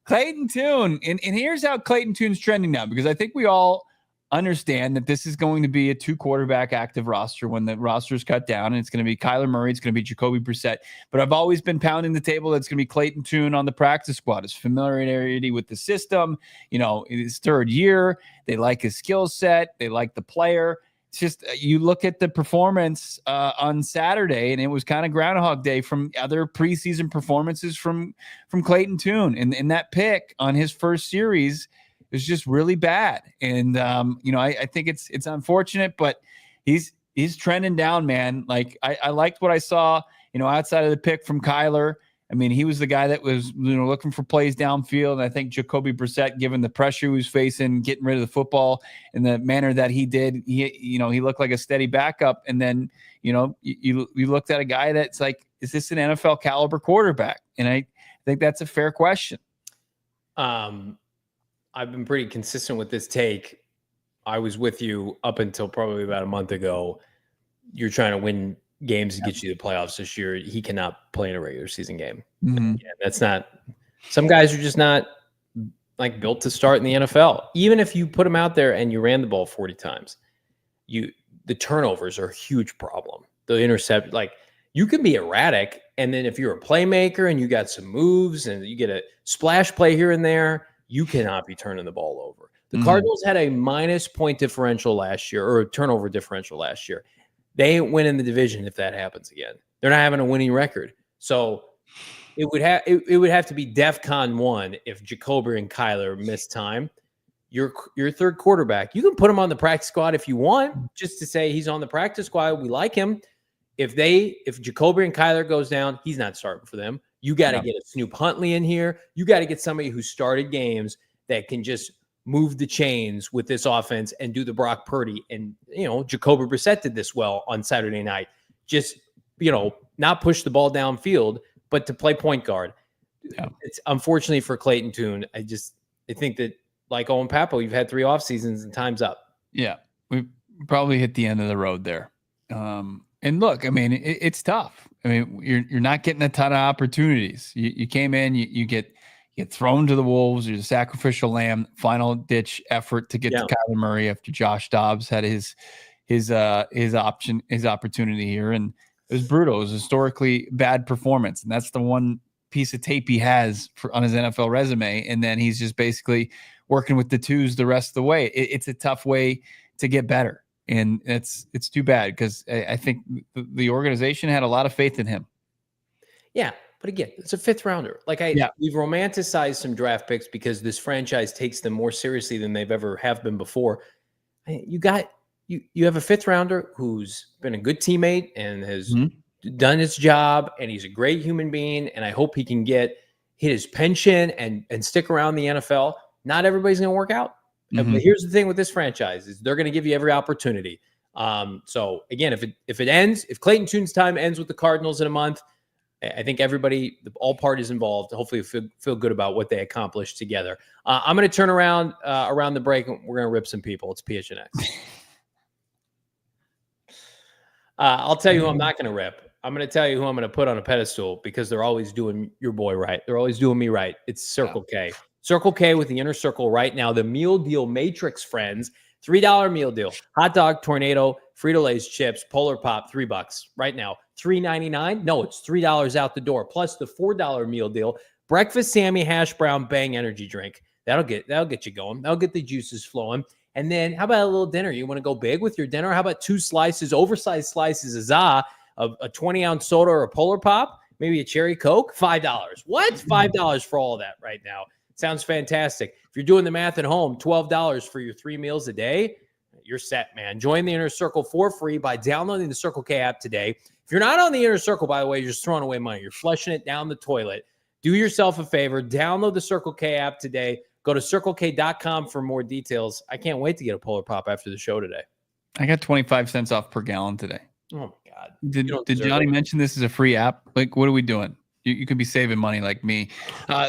Clayton Tune. And here's how Clayton Tune's trending now, because I think we all understand that this is going to be a 2-quarterback active roster when the roster is cut down, and it's going to be Kyler Murray, it's going to be Jacoby Brissett. But I've always been pounding the table that's going to be Clayton Tune on the practice squad. His familiarity with the system, his third year, they like his skill set, they like the player. It's just you look at the performance on Saturday, and it was kind of Groundhog Day from other preseason performances from Clayton Tune, and that pick on his first series is just really bad. And, I think it's unfortunate, but he's trending down, man. Like I liked what I saw, outside of the pick from Kyler. I mean, he was the guy that was, looking for plays downfield. And I think Jacoby Brissett, given the pressure he was facing, getting rid of the football in the manner that he did, he looked like a steady backup. And then, you looked at a guy that's like, is this an NFL caliber quarterback? And I think that's a fair question. I've been pretty consistent with this take. I was with you up until probably about a month ago. You're trying to win games to get you to the playoffs this year. He cannot play in a regular season game. Mm-hmm. Yeah, that's not – some guys are just not like built to start in the NFL. Even if you put them out there and you ran the ball 40 times, the turnovers are a huge problem. The intercept, like you can be erratic. And then if you're a playmaker and you got some moves and you get a splash play here and there, you cannot be turning the ball over. The Cardinals had a minus point differential last year, or a turnover differential last year. They ain't winning the division if that happens again. They're not having a winning record. So it would have to be DEFCON 1 if Jacoby and Kyler miss time. Your third quarterback, you can put him on the practice squad if you want, just to say he's on the practice squad. We like him. If Jacoby and Kyler goes down, he's not starting for them. You got to get a Snoop Huntley in here. You got to get somebody who started games that can just move the chains with this offense and do the Brock Purdy. And, Jacoby Brissett did this well on Saturday night. Just, not push the ball downfield, but to play point guard. Yeah. It's unfortunately for Clayton Tune. I think that, like Owen Pappo, you've had 3 off seasons and time's up. Yeah, we probably hit the end of the road there. And look, I mean, it's tough. I mean, you're not getting a ton of opportunities. You came in, you get thrown to the wolves. You're the sacrificial lamb. Final ditch effort to get to Kyler Murray after Josh Dobbs had his opportunity here, and it was brutal. It was a historically bad performance, and that's the one piece of tape he has on his NFL resume. And then he's just basically working with the twos the rest of the way. It's a tough way to get better. And it's too bad because I think the organization had a lot of faith in him. Yeah. But again, it's a 5th rounder. We've romanticized some draft picks because this franchise takes them more seriously than they've ever have been before. You have a 5th rounder who's been a good teammate and has done his job, and he's a great human being. And I hope he can hit his pension and stick around the NFL. Not everybody's going to work out. But here's the thing with this franchise is they're going to give you every opportunity. So again, if Clayton Tune's time ends with the Cardinals in a month, I think all parties involved, hopefully feel good about what they accomplished together. I'm going to turn around the break, and we're going to rip some people. It's PHNX. I'll tell you who I'm not going to rip. I'm going to tell you who I'm going to put on a pedestal because they're always doing your boy right. They're always doing me right. It's Circle K. Circle K with the Inner Circle right now. The meal deal matrix, friends. $3 meal deal. Hot dog, tornado, Frito-Lay's chips, Polar Pop, $3 right now. $3.99? No, it's $3 out the door. Plus the $4 meal deal. Breakfast Sammy Hash Brown Bang energy drink. That'll get you going. That'll get the juices flowing. And then how about a little dinner? You want to go big with your dinner? How about 2 oversized slices of za, a 20-ounce soda or a Polar Pop? Maybe a cherry Coke? $5. What? $5 for all of that right now. Sounds fantastic. If you're doing the math at home, $12 for your 3 meals a day, you're set, man. Join the Inner Circle for free by downloading the Circle K app today. If you're not on the Inner Circle, by the way, you're just throwing away money. You're flushing it down the toilet. Do yourself a favor. Download the Circle K app today. Go to CircleK.com for more details. I can't wait to get a Polar Pop after the show today. I got 25 cents off per gallon today. Oh, my God. Did Johnny mention this is a free app? Like, what are we doing? You could be saving money like me.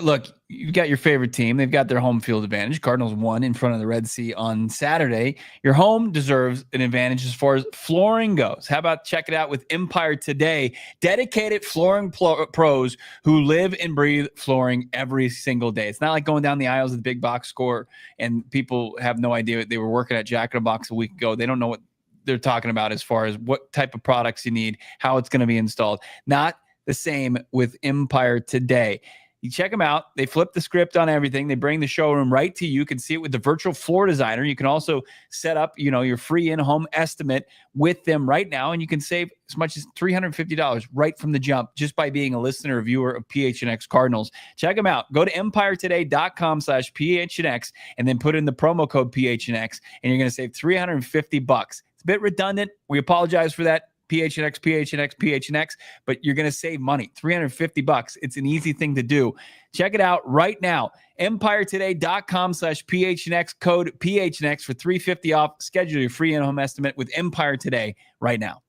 Look, you've got your favorite team. They've got their home field advantage. Cardinals won in front of the Red Sea on Saturday. Your home deserves an advantage as far as flooring goes. How about check it out with Empire Today? Dedicated flooring pros who live and breathe flooring every single day. It's not like going down the aisles of the big box store and people have no idea. They were working at Jack in the Box a week ago. They don't know what they're talking about as far as what type of products you need, how it's going to be installed. Not the same with Empire Today. You check them out. They flip the script on everything. They bring the showroom right to you. You can see it with the virtual floor designer. You can also set up, your free in-home estimate with them right now, and you can save as much as $350 right from the jump just by being a listener or viewer of PHNX Cardinals. Check them out. Go to empiretoday.com/PHNX and then put in the promo code PHNX, and you're going to save $350. It's a bit redundant. We apologize for that. PHNX, but you're going to save money, $350. It's an easy thing to do. Check it out right now. EmpireToday.com/PHNX, code PHNX for $350 off. Schedule your free in-home estimate with Empire Today right now.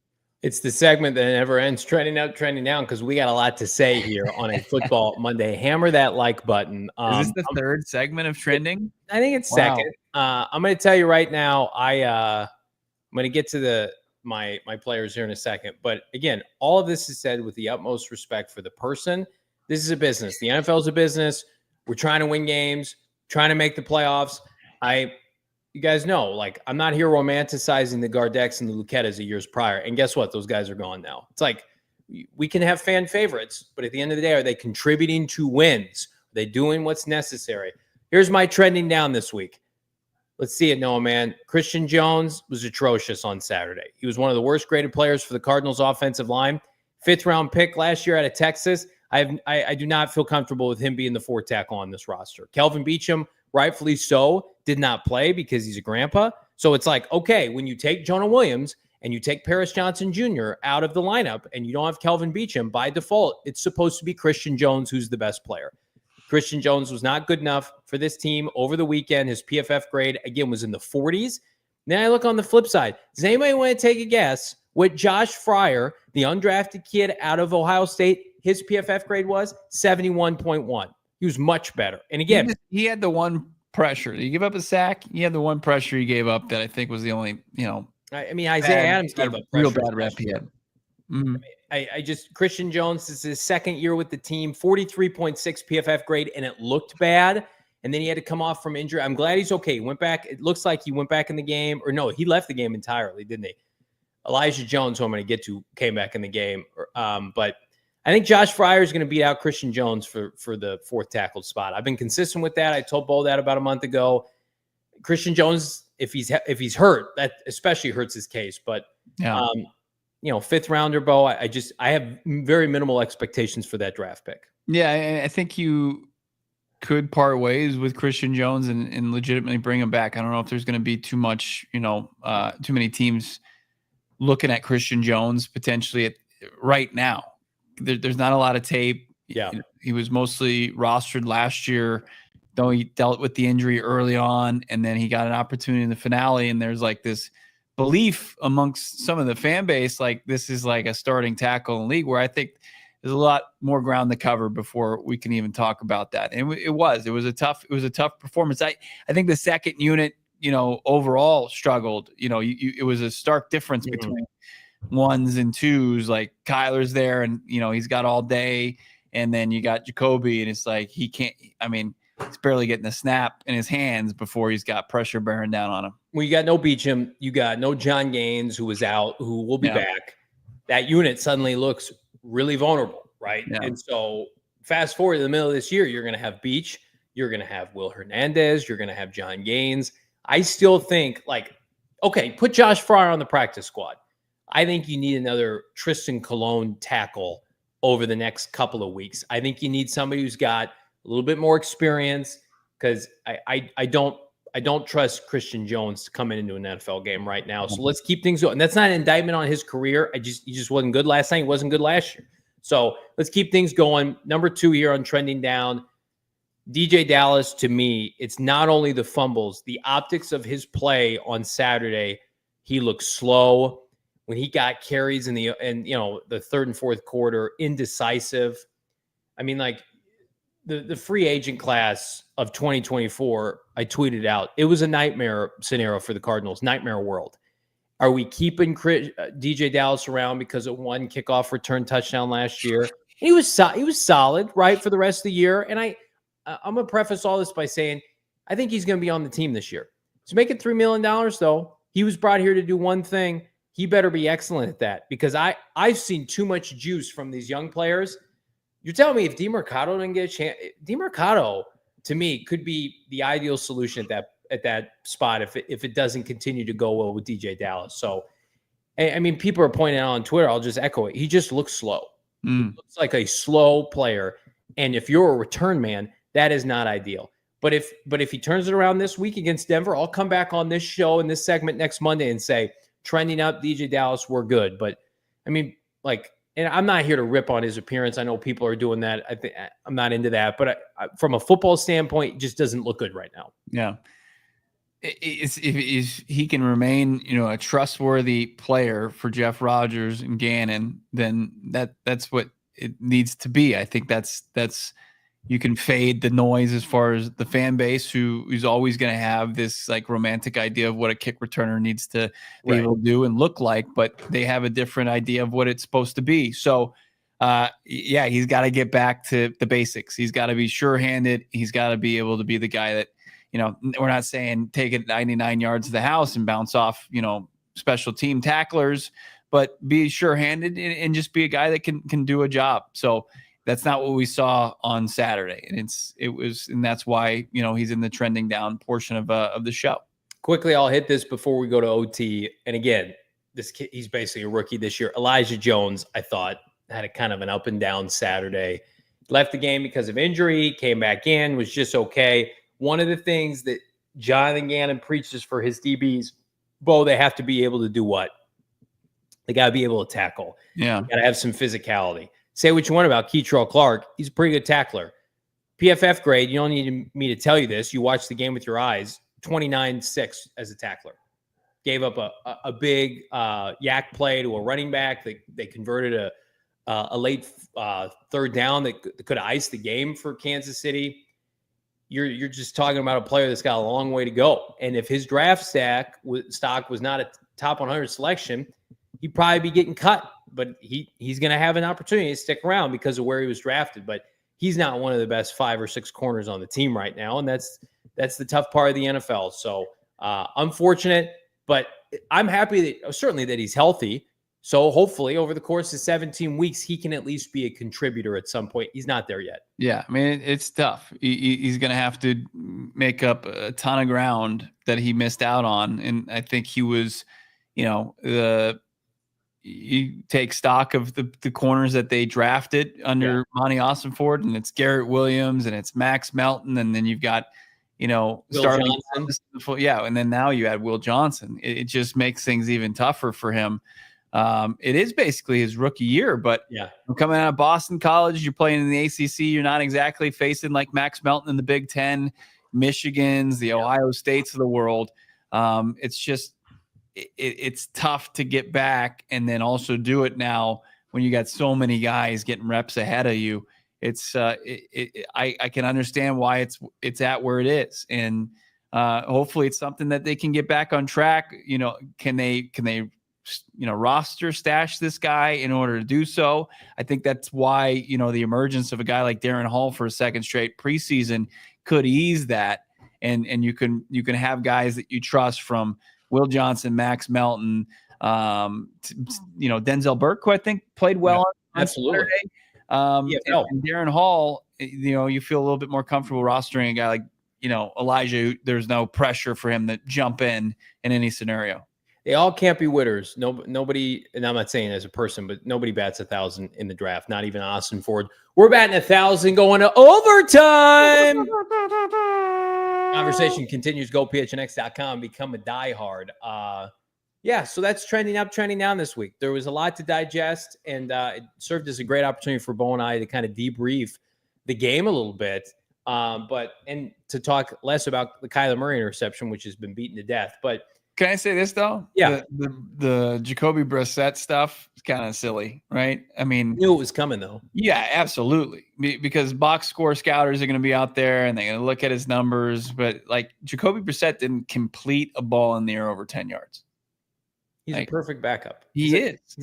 It's the segment that never ends, trending up, trending down, because we got a lot to say here on a Football Monday. Hammer that like button. Is this the third segment of trending? I think it's second. I'm going to tell you right now, I'm going to get to my players here in a second. But again, all of this is said with the utmost respect for the person. This is a business. The NFL is a business. We're trying to win games, trying to make the playoffs. I you guys know, like, I'm not here romanticizing the Gardex and the Lucettas of years prior. And guess what? Those guys are gone now. It's like, we can have fan favorites, but at the end of the day, are they contributing to wins? Are they doing what's necessary? Here's my trending down this week. Let's see it, Noah, man. Christian Jones was atrocious on Saturday. He was one of the worst graded players for the Cardinals offensive line. 5th round pick last year out of Texas. I do not feel comfortable with him being the 4th tackle on this roster. Kelvin Beachum, rightfully so, did not play because he's a grandpa. So it's like, okay, when you take Jonah Williams and you take Paris Johnson Jr. out of the lineup and you don't have Kelvin Beachum, by default, it's supposed to be Christian Jones who's the best player. Christian Jones was not good enough for this team over the weekend. His PFF grade, again, was in the 40s. Then I look on the flip side. Does anybody want to take a guess what Josh Fryer, the undrafted kid out of Ohio State, his PFF grade was? 71.1. He was much better. And again, he had the one pressure. You give up a sack. He had the one pressure he gave up that I think was the only, I mean, Isaiah Adams gave up real pressure bad rep he had. Mm-hmm. I just, Christian Jones is his 2nd year with the team, 43.6 PFF grade, and it looked bad. And then he had to come off from injury. I'm glad he's okay. He went back. It looks like he went back in the game. Or no, he left the game entirely, didn't he? Elijah Jones, who I'm going to get to, came back in the game. But I think Josh Fryer is going to beat out Christian Jones for the 4th tackle spot. I've been consistent with that. I told Bo that about a month ago. Christian Jones, if he's hurt, that especially hurts his case. But yeah. 5th rounder, Bo. I have very minimal expectations for that draft pick. Yeah, I think you could part ways with Christian Jones and legitimately bring him back. I don't know if there's going to be too much, too many teams looking at Christian Jones potentially right now. There's not a lot of tape. Yeah, he was mostly rostered last year, though he dealt with the injury early on, and then he got an opportunity in the finale. And there's like this belief amongst some of the fan base, like this is like a starting tackle in the league, where I think there's a lot more ground to cover before we can even talk about that. And it was a tough performance. I think the second unit, overall struggled. It was a stark difference between ones and twos. Like Kyler's there, and he's got all day, and then you got Jacoby, and it's like he can't. I mean, he's barely getting a snap in his hands before he's got pressure bearing down on him. Well, you got no Beachum, you got no John Gaines, who was out, who will be back. That unit suddenly looks really vulnerable, right? Yeah. And so fast forward to the middle of this year, you're going to have Beach, you're going to have Will Hernandez, you're going to have John Gaines. I still think, okay, put Josh Fryer on the practice squad. I think you need another Tristan Colon tackle over the next couple of weeks. I think you need somebody who's got a little bit more experience, because I don't trust Christian Jones coming into an NFL game right now. So let's keep things going. And that's not an indictment on his career. He just wasn't good last night. He wasn't good last year. So let's keep things going. Number 2 here on trending down, DJ Dallas. To me, it's not only the fumbles, the optics of his play on Saturday. He looked slow when he got carries in the 3rd and 4th quarter, indecisive. I mean, the free agent class of 2024, I tweeted out, it was a nightmare scenario for the Cardinals, nightmare world. Are we keeping DJ Dallas around because of one kickoff return touchdown last year? He was solid, right, for the rest of the year. And I'm going to preface all this by saying I think he's going to be on the team this year. He's making $3 million, though. He was brought here to do one thing. He better be excellent at that, because I've seen too much juice from these young players. You're telling me if DeMercado didn't get a chance, DeMercado, to me, could be the ideal solution at that spot if it doesn't continue to go well with DJ Dallas. So, I mean, people are pointing out on Twitter, I'll just echo it. He just looks slow. He looks like a slow player. And if you're a return man, that is not ideal. But if he turns it around this week against Denver, I'll come back on this show in this segment next Monday and say, trending up, DJ Dallas, we're good. But, I mean, and I'm not here to rip on his appearance. I know people are doing that. I think I'm not into that. But from a football standpoint, it just doesn't look good right now. Yeah. If he can remain, a trustworthy player for Jeff Rodgers and Gannon, then that's what it needs to be. I think that's you can fade the noise as far as the fan base who's always going to have this romantic idea of what a kick returner needs to be able to do and look like, but they have a different idea of what it's supposed to be. So he's got to get back to the basics. He's got to be sure-handed. He's got to be able to be the guy that, we're not saying take it 99 yards to the house and bounce off, special team tacklers, but be sure-handed and just be a guy that can do a job. So that's not what we saw on Saturday. And that's why, he's in the trending down portion of the show. Quickly, I'll hit this before we go to OT. And again, this kid, he's basically a rookie this year. Elijah Jones, I thought, had a kind of an up and down Saturday. Left the game because of injury, came back in, was just okay. One of the things that Jonathan Gannon preaches for his DBs, Bo, they have to be able to do what? They got to be able to tackle. Yeah. Got to have some physicality. Say what you want about Keitrell Clark. He's a pretty good tackler. PFF grade, you don't need me to tell you this. You watch the game with your eyes, 29-6 as a tackler. Gave up a big yak play to a running back. They converted a late third down that could have iced the game for Kansas City. You're just talking about a player that's got a long way to go. And if his draft stock was not a top 100 selection, he'd probably be getting cut. But he's going to have an opportunity to stick around because of where he was drafted. But he's not one of the best 5 or 6 corners on the team right now, and that's the tough part of the NFL. So unfortunate, but I'm happy that he's healthy. So hopefully over the course of 17 weeks, he can at least be a contributor at some point. He's not there yet. Yeah, I mean, it's tough. He's going to have to make up a ton of ground that he missed out on. And I think he was, you take stock of the corners that they drafted under Monty Ossenford, and it's Garrett Williams and it's Max Melton. And then you've got, starting. And then now you add Will Johnson. It just makes things even tougher for him. It is basically his rookie year, but coming out of Boston College, you're playing in the ACC. You're not exactly facing like Max Melton in the Big Ten, Michigans, the Ohio States of the world. It's just, it's tough to get back and then also do it now when you got so many guys getting reps ahead of you. It's I can understand why it's at where it is, and hopefully it's something that they can get back on track. Can they roster stash this guy in order to do so? I think that's why the emergence of a guy like Darren Hall for a second straight preseason could ease that, and you can have guys that you trust from Will Johnson, Max Melton, Denzel Burke, who I think played well on absolutely. Saturday. And Darren Hall, you feel a little bit more comfortable rostering a guy like, Elijah. There's no pressure for him to jump in any scenario. They all can't be winners. Nobody, and I'm not saying as a person, but nobody bats 1,000 in the draft, not even Austin Ford. We're batting 1,000 going to overtime. Conversation continues. Go PHNX.com. Become a diehard. So that's trending up, trending down this week. There was a lot to digest, and it served as a great opportunity for Bo and I to kind of debrief the game a little bit, and to talk less about the Kyler Murray interception, which has been beaten to death. But can I say this though? Yeah, the Jacoby Brissett stuff is kind of silly, right? I mean, knew it was coming though. Yeah, absolutely. Because box score scouters are going to be out there and they're going to look at his numbers, but like Jacoby Brissett didn't complete a ball in the air over 10 yards. He's a perfect backup. He's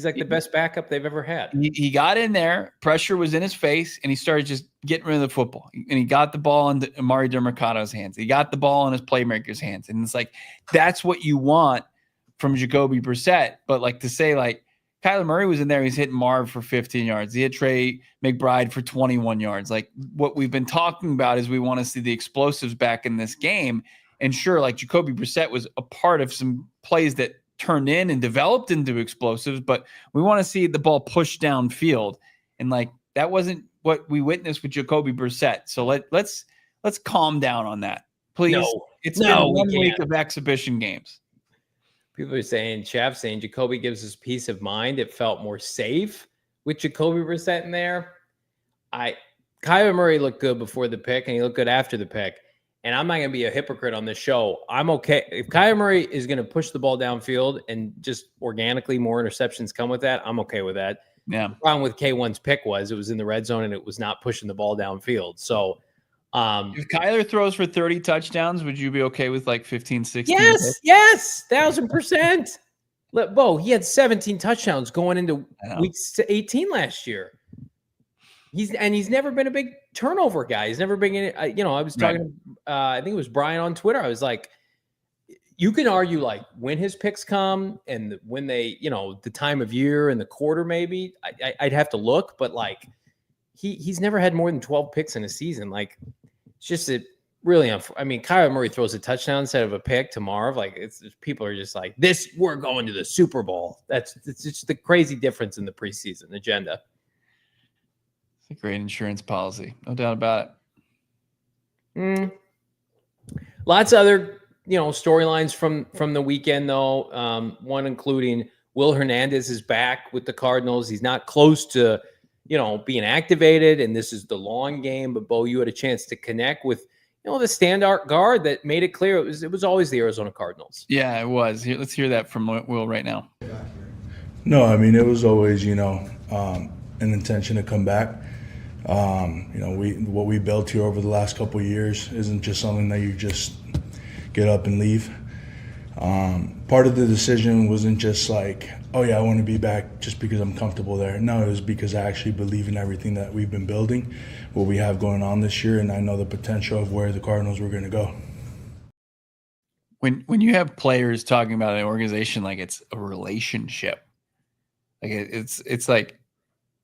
like the best backup they've ever had. He got in there, pressure was in his face, and he started just getting rid of the football. And he got the ball into Amari DeMercado's hands. He got the ball in his playmaker's hands. And it's like, that's what you want from Jacoby Brissett. But like to say, like, Kyler Murray was in there, he's hitting Marv for 15 yards. He had Trey McBride for 21 yards. Like, what we've been talking about is we want to see the explosives back in this game. And sure, like Jacoby Brissett was a part of some plays that turned in and developed into explosives, but we want to see the ball pushed downfield. And like, that wasn't what we witnessed with Jacoby Brissett. So let's calm down on that, please. It's been 1 week of exhibition games. People are saying, Chav saying Jacoby gives us peace of mind. It felt more safe with Jacoby Brissett in there. Kyler Murray looked good before the pick, and he looked good after the pick. And I'm not going to be a hypocrite on this show. I'm okay. If Kyler Murray is going to push the ball downfield and just organically more interceptions come with that, I'm okay with that. Yeah. The problem with K1's pick was it was in the red zone and it was not pushing the ball downfield. So if Kyler throws for 30 touchdowns, would you be okay with like 15, 16? Yes, 1,000%. Bo, he had 17 touchdowns going into week 18 last year. He's never been a big turnover guy. He's never been, I was talking, I think it was Brian on Twitter. I was like, you can argue like when his picks come and when they, the time of year and the quarter, maybe I'd have to look, but like he's never had more than 12 picks in a season. Like it's just really, Kyler Murray throws a touchdown instead of a pick to Marv. Like people are just like this, we're going to the Super Bowl. It's just the crazy difference in the preseason agenda. It's a great insurance policy. No doubt about it. Lots of other, storylines from the weekend, though. One including Will Hernandez is back with the Cardinals. He's not close to, being activated, and this is the long game. But Bo, you had a chance to connect with, the standout guard that made it clear it was always the Arizona Cardinals. Yeah, it was. Let's hear that from Will right now. No, it was always, an intention to come back. What we built here over the last couple of years isn't just something that you just get up and leave. Part of the decision wasn't just like, oh yeah, I want to be back just because I'm comfortable there. No, it was because I actually believe in everything that we've been building, what we have going on this year, and I know the potential of where the Cardinals were going to go. When you have players talking about an organization like it's a relationship, like it's like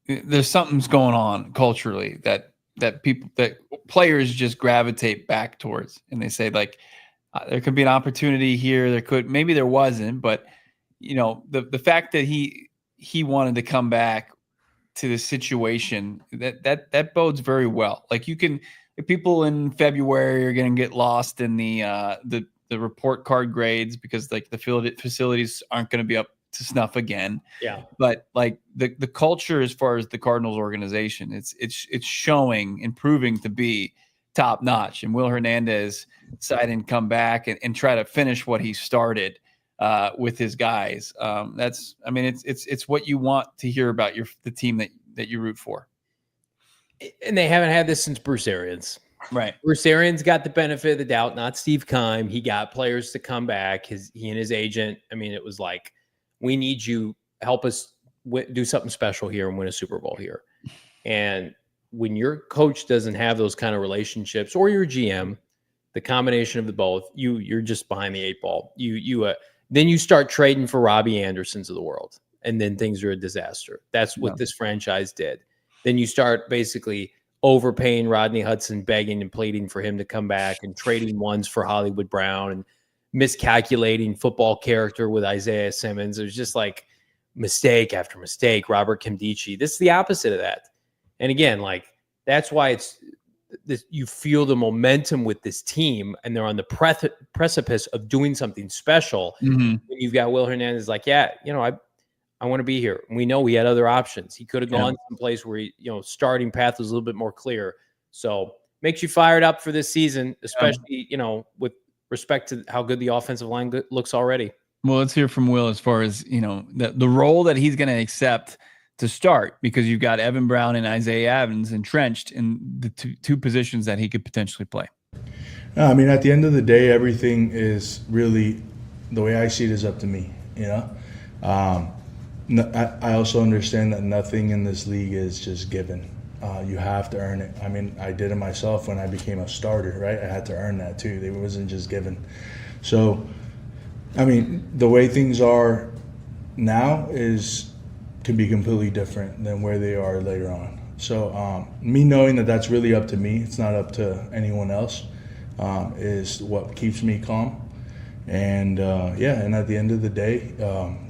there's something's going on culturally that players just gravitate back towards, and they say like there could be an opportunity here, maybe there wasn't, but the fact that he wanted to come back to the situation that bodes very well. Like people in February are going to get lost in the report card grades because like the facilities aren't going to be up to snuff again. Yeah. But like the culture as far as the Cardinals organization, it's showing and proving to be top notch. And Will Hernandez decided to come back and try to finish what he started with his guys. It's what you want to hear about the team that you root for. And they haven't had this since Bruce Arians. Right. Bruce Arians got the benefit of the doubt, not Steve Keim. He got players to come back. He and his agent, it was like, we need you, help us do something special here and win a Super Bowl here. And when your coach doesn't have those kind of relationships, or your GM, the combination of the both, you're just behind the eight ball. Then you start trading for Robbie Andersons of the world, and then things are a disaster. That's what this franchise did. Then you start basically overpaying Rodney Hudson, begging and pleading for him to come back, and trading ones for Hollywood Brown, and miscalculating football character with Isaiah Simmons. It was just like mistake after mistake. Robert Kimdichie. This is the opposite of that. And again, like that's why you feel the momentum with this team, and they're on the precipice of doing something special. Mm-hmm. When you've got Will Hernandez, like, I want to be here. And we know he had other options. He could have gone someplace where starting path was a little bit more clear. So makes you fired up for this season, especially with respect to how good the offensive line looks already. Well, let's hear from Will as far as the role that he's going to accept to start, because you've got Evan Brown and Isaiah Evans entrenched in the two positions that he could potentially play. At the end of the day, everything is really, the way I see it, is up to me. I also understand that nothing in this league is just given. You have to earn it. I did it myself when I became a starter, right? I had to earn that too. It wasn't just given. So, the way things are now could be completely different than where they are later on. So me knowing that that's really up to me, it's not up to anyone else, is what keeps me calm. And and at the end of the day,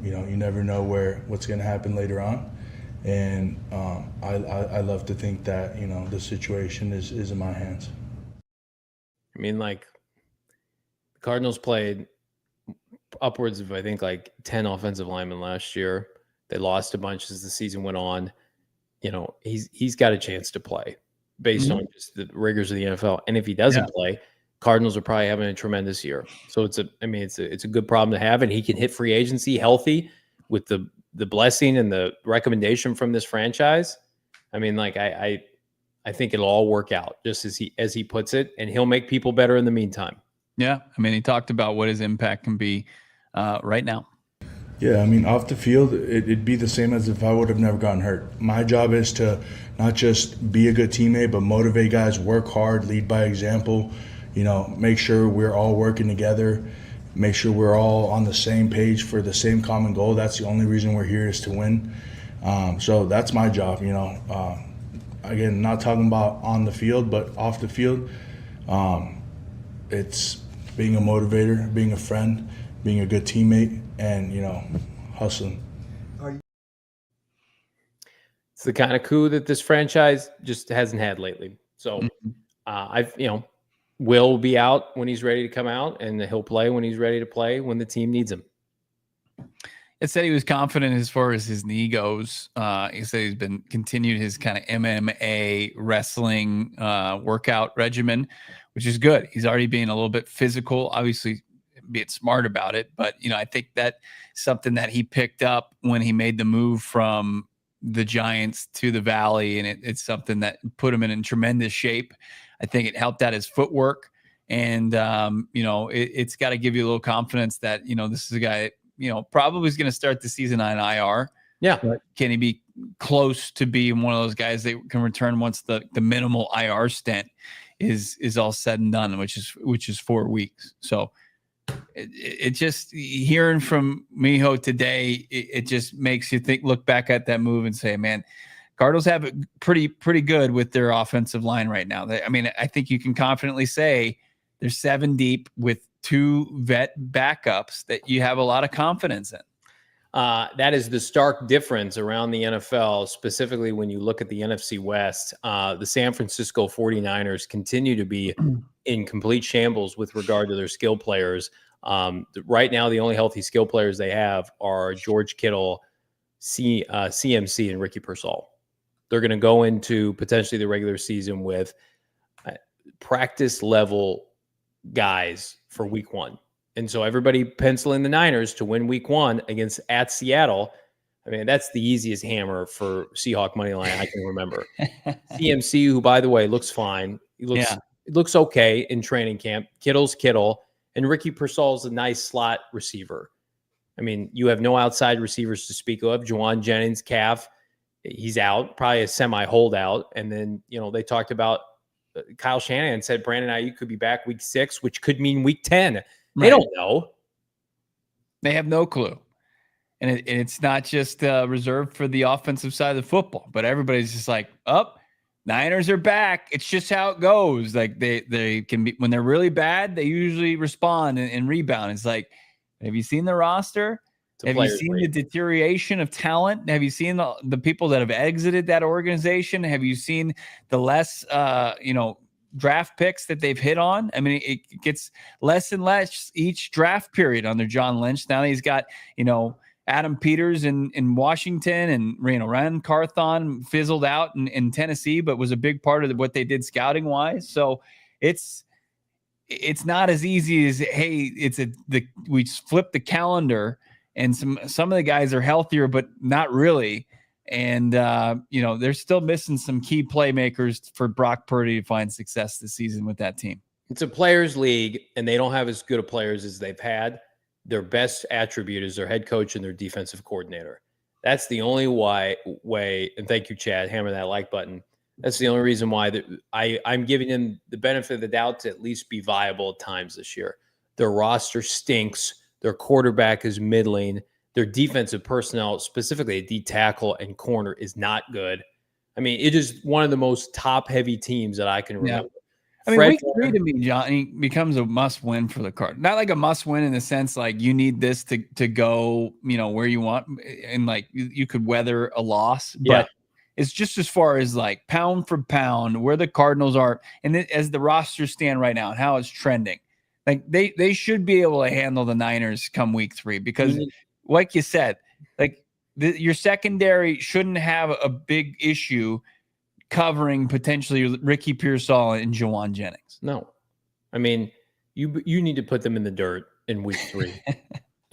you never know what's going to happen later on. And I love to think that the situation is in my hands. The Cardinals played upwards of, I think, like 10 offensive linemen last year. They lost a bunch as the season went on. He's got a chance to play based on just the rigors of the NFL. And if he doesn't play, Cardinals are probably having a tremendous year. So it's a good problem to have, and he can hit free agency healthy with the blessing and the recommendation from this franchise. I think it'll all work out just as he puts it, and he'll make people better in the meantime. Yeah. He talked about what his impact can be right now. Yeah, I mean, off the field, it'd be the same as if I would have never gotten hurt. My job is to not just be a good teammate, but motivate guys, work hard, lead by example, make sure we're all working together, make sure we're all on the same page for the same common goal. That's the only reason we're here, is to win. So that's my job, Again, not talking about on the field, but off the field. It's being a motivator, being a friend, being a good teammate, and, hustling. It's the kind of coup that this franchise just hasn't had lately. So Will be out when he's ready to come out, and he'll play when he's ready to play when the team needs him. It said he was confident as far as his knee goes. He said he's been continued his kind of MMA wrestling workout regimen, which is good. He's already being a little bit physical, obviously being smart about it. But, I think that's something that he picked up when he made the move from the Giants to the Valley. And it's something that put him in tremendous shape. I think it helped out his footwork. And, it's got to give you a little confidence that, this is a guy, probably is going to start the season on IR. Yeah. But can he be close to being one of those guys that can return once the minimal IR stint is all said and done, which is 4 weeks. So it just, hearing from Miho today, it just makes you look back at that move and say, man, Cardinals have it pretty good with their offensive line right now. I think you can confidently say they're 7 deep with 2 vet backups that you have a lot of confidence in. That is the stark difference around the NFL, specifically when you look at the NFC West. The San Francisco 49ers continue to be in complete shambles with regard to their skill players. Right now, the only healthy skill players they have are George Kittle, CMC, and Ricky Pearsall. They're going to go into potentially the regular season with practice level guys for week 1. And so everybody penciling the Niners to win week 1 at Seattle. I mean, that's the easiest hammer for Seahawk money line I can remember. CMC, who, by the way, looks fine. He looks okay in training camp. Kittle's Kittle. And Ricky Pearsall's a nice slot receiver. I mean, you have no outside receivers to speak of. Juwan Jennings, calf, he's out, probably a semi-holdout. And then, they talked about Kyle Shanahan said Brandon Ayuk could be back week 6, which could mean week 10. They don't know. They have no clue. And it's not just reserved for the offensive side of the football, but everybody's just like, Niners are back. It's just how it goes. Like they can be, when they're really bad, they usually respond and rebound. It's like, have you seen the roster? Have you seen the deterioration of talent? Have you seen the people that have exited that organization? Have you seen the less, draft picks that they've hit on? I mean, it gets less and less each draft period under John Lynch. Now he's got, Adam Peters in Washington, and Ryan Carthon fizzled out in Tennessee, but was a big part of what they did scouting wise. So it's not as easy as, hey, we flip the calendar and some of the guys are healthier, but not really. And, they're still missing some key playmakers for Brock Purdy to find success this season with that team. It's a players' league, and they don't have as good of players as they've had. Their best attribute is their head coach and their defensive coordinator. That's the only way, and thank you, Chad, hammer that like button. That's the only reason why I'm giving them the benefit of the doubt to at least be viable at times this year. Their roster stinks. Their quarterback is middling. Their defensive personnel, specifically a D tackle and corner, is not good. I mean, it is one of the most top-heavy teams that I can remember. Yeah. I mean, week 3 to me, Johnny, becomes a must-win for the Cardinals. Not like a must-win in the sense like you need this to go, where you want, and like you could weather a loss. But it's just as far as like pound for pound where the Cardinals are, and as the rosters stand right now and how it's trending, like they should be able to handle the Niners come week 3 because, like you said, like your secondary shouldn't have a big issue covering potentially Ricky Pearsall and Juwan Jennings. No. I mean, you need to put them in the dirt in week 3.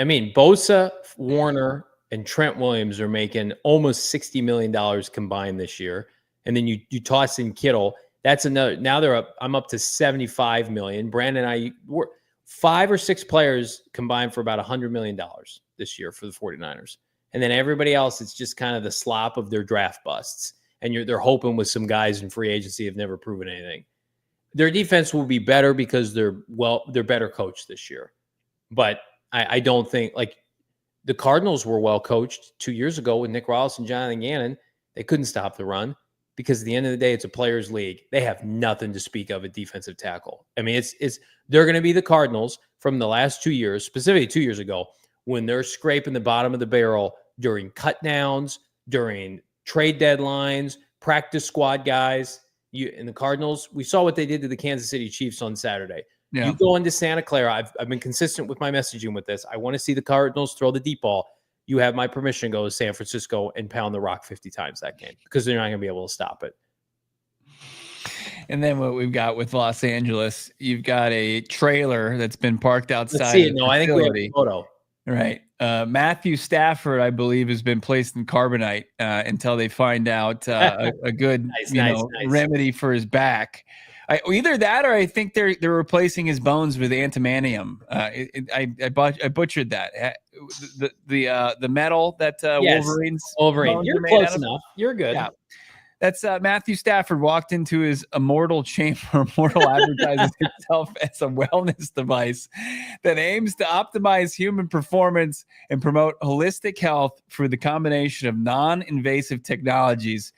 I mean, Bosa, Warner, and Trent Williams are making almost $60 million combined this year. And then you toss in Kittle. That's another. Now I'm up to $75 million. Brandon and I, 5 or 6 players combined for about $100 million. this year for the 49ers. And then everybody else, it's just kind of the slop of their draft busts. And they're hoping with some guys in free agency have never proven anything. Their defense will be better because they're better coached this year. But I don't think, like, the Cardinals were well coached 2 years ago with Nick Rawls and Jonathan Gannon. They couldn't stop the run because at the end of the day, it's a players' league. They have nothing to speak of at defensive tackle. I mean, they're going to be the Cardinals from the last 2 years, specifically 2 years ago, when they're scraping the bottom of the barrel during cut downs, during trade deadlines, practice squad guys. In the Cardinals, we saw what they did to the Kansas City Chiefs on Saturday. Yeah. You go into Santa Clara. I've been consistent with my messaging with this. I want to see the Cardinals throw the deep ball. You have my permission to go to San Francisco and pound the rock 50 times that game because they're not going to be able to stop it. And then what we've got with Los Angeles, you've got a trailer that's been parked outside. Let's see it. No, I think we have a photo. Right. Matthew Stafford, I believe, has been placed in carbonite until they find out a good nice. remedy for his back. Either that, or I think they're replacing his bones with antimonium. I butchered that. The metal that Wolverine. You're close enough. You're good. Yeah. That's Matthew Stafford walked into his immortal chamber. Immortal advertises itself as a wellness device that aims to optimize human performance and promote holistic health through the combination of non-invasive technologies.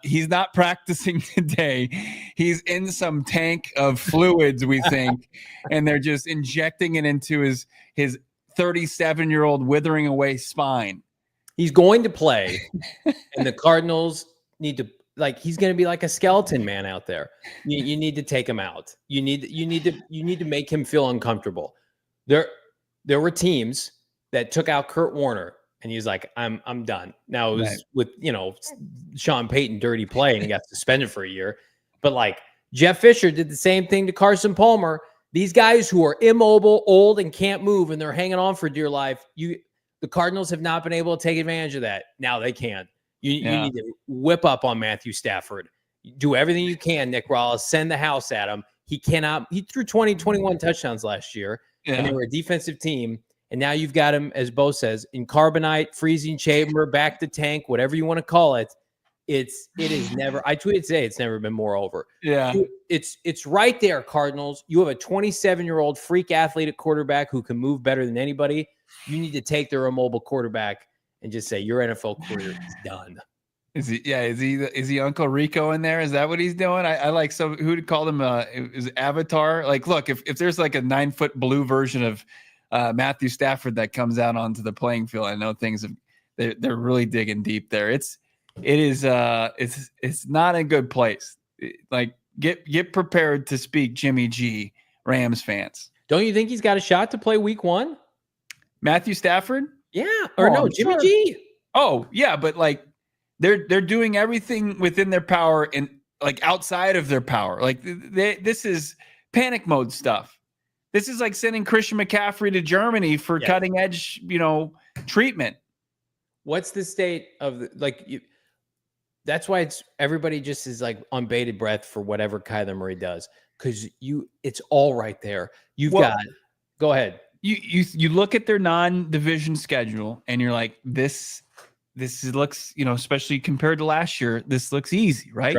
He's not practicing today. He's in some tank of fluids, we think, and they're just injecting it into his 37-year-old withering away spine. He's going to play, and the Cardinals need to, like, he's going to be like a skeleton man out there. You need to take him out. You need to make him feel uncomfortable. There were teams that took out Kurt Warner. And he's like, I'm done. Now it was with, Sean Payton dirty play and he got suspended for a year. But like Jeff Fisher did the same thing to Carson Palmer. These guys who are immobile, old, and can't move, and they're hanging on for dear life. The Cardinals have not been able to take advantage of that. Now they can. You need to whip up on Matthew Stafford. Do everything you can, Nick Rawls. Send the house at him. He threw 21 touchdowns last year. Yeah. And they were a defensive team. And now you've got him, as Bo says, in carbonite, freezing chamber, back to tank, whatever you want to call it. It is never. I tweeted today. It's never been more over. Yeah, it's right there, Cardinals. You have a 27-year-old freak athlete at quarterback who can move better than anybody. You need to take their immobile quarterback and just say your NFL career is done. Is he Uncle Rico in there? Is that what he's doing? I like who called him is Avatar. Like, look, if there's like a 9-foot blue version of Matthew Stafford that comes out onto the playing field, I know they're really digging deep there. It's not a good place. Like, get prepared to speak Jimmy G, Rams fans. Don't you think he's got a shot to play week 1? Matthew Stafford? Yeah. Or no, Jimmy sure. G. Oh, yeah, but like they're doing everything within their power and like outside of their power. Like this is panic mode stuff. This is like sending Christian McCaffrey to Germany for cutting edge, treatment. What's the state of that's why everybody just is like on bated breath for whatever Kyler Murray does. Cause it's all right there. Go ahead. You look at their non-division schedule and you're like, this looks, especially compared to last year, this looks easy, right?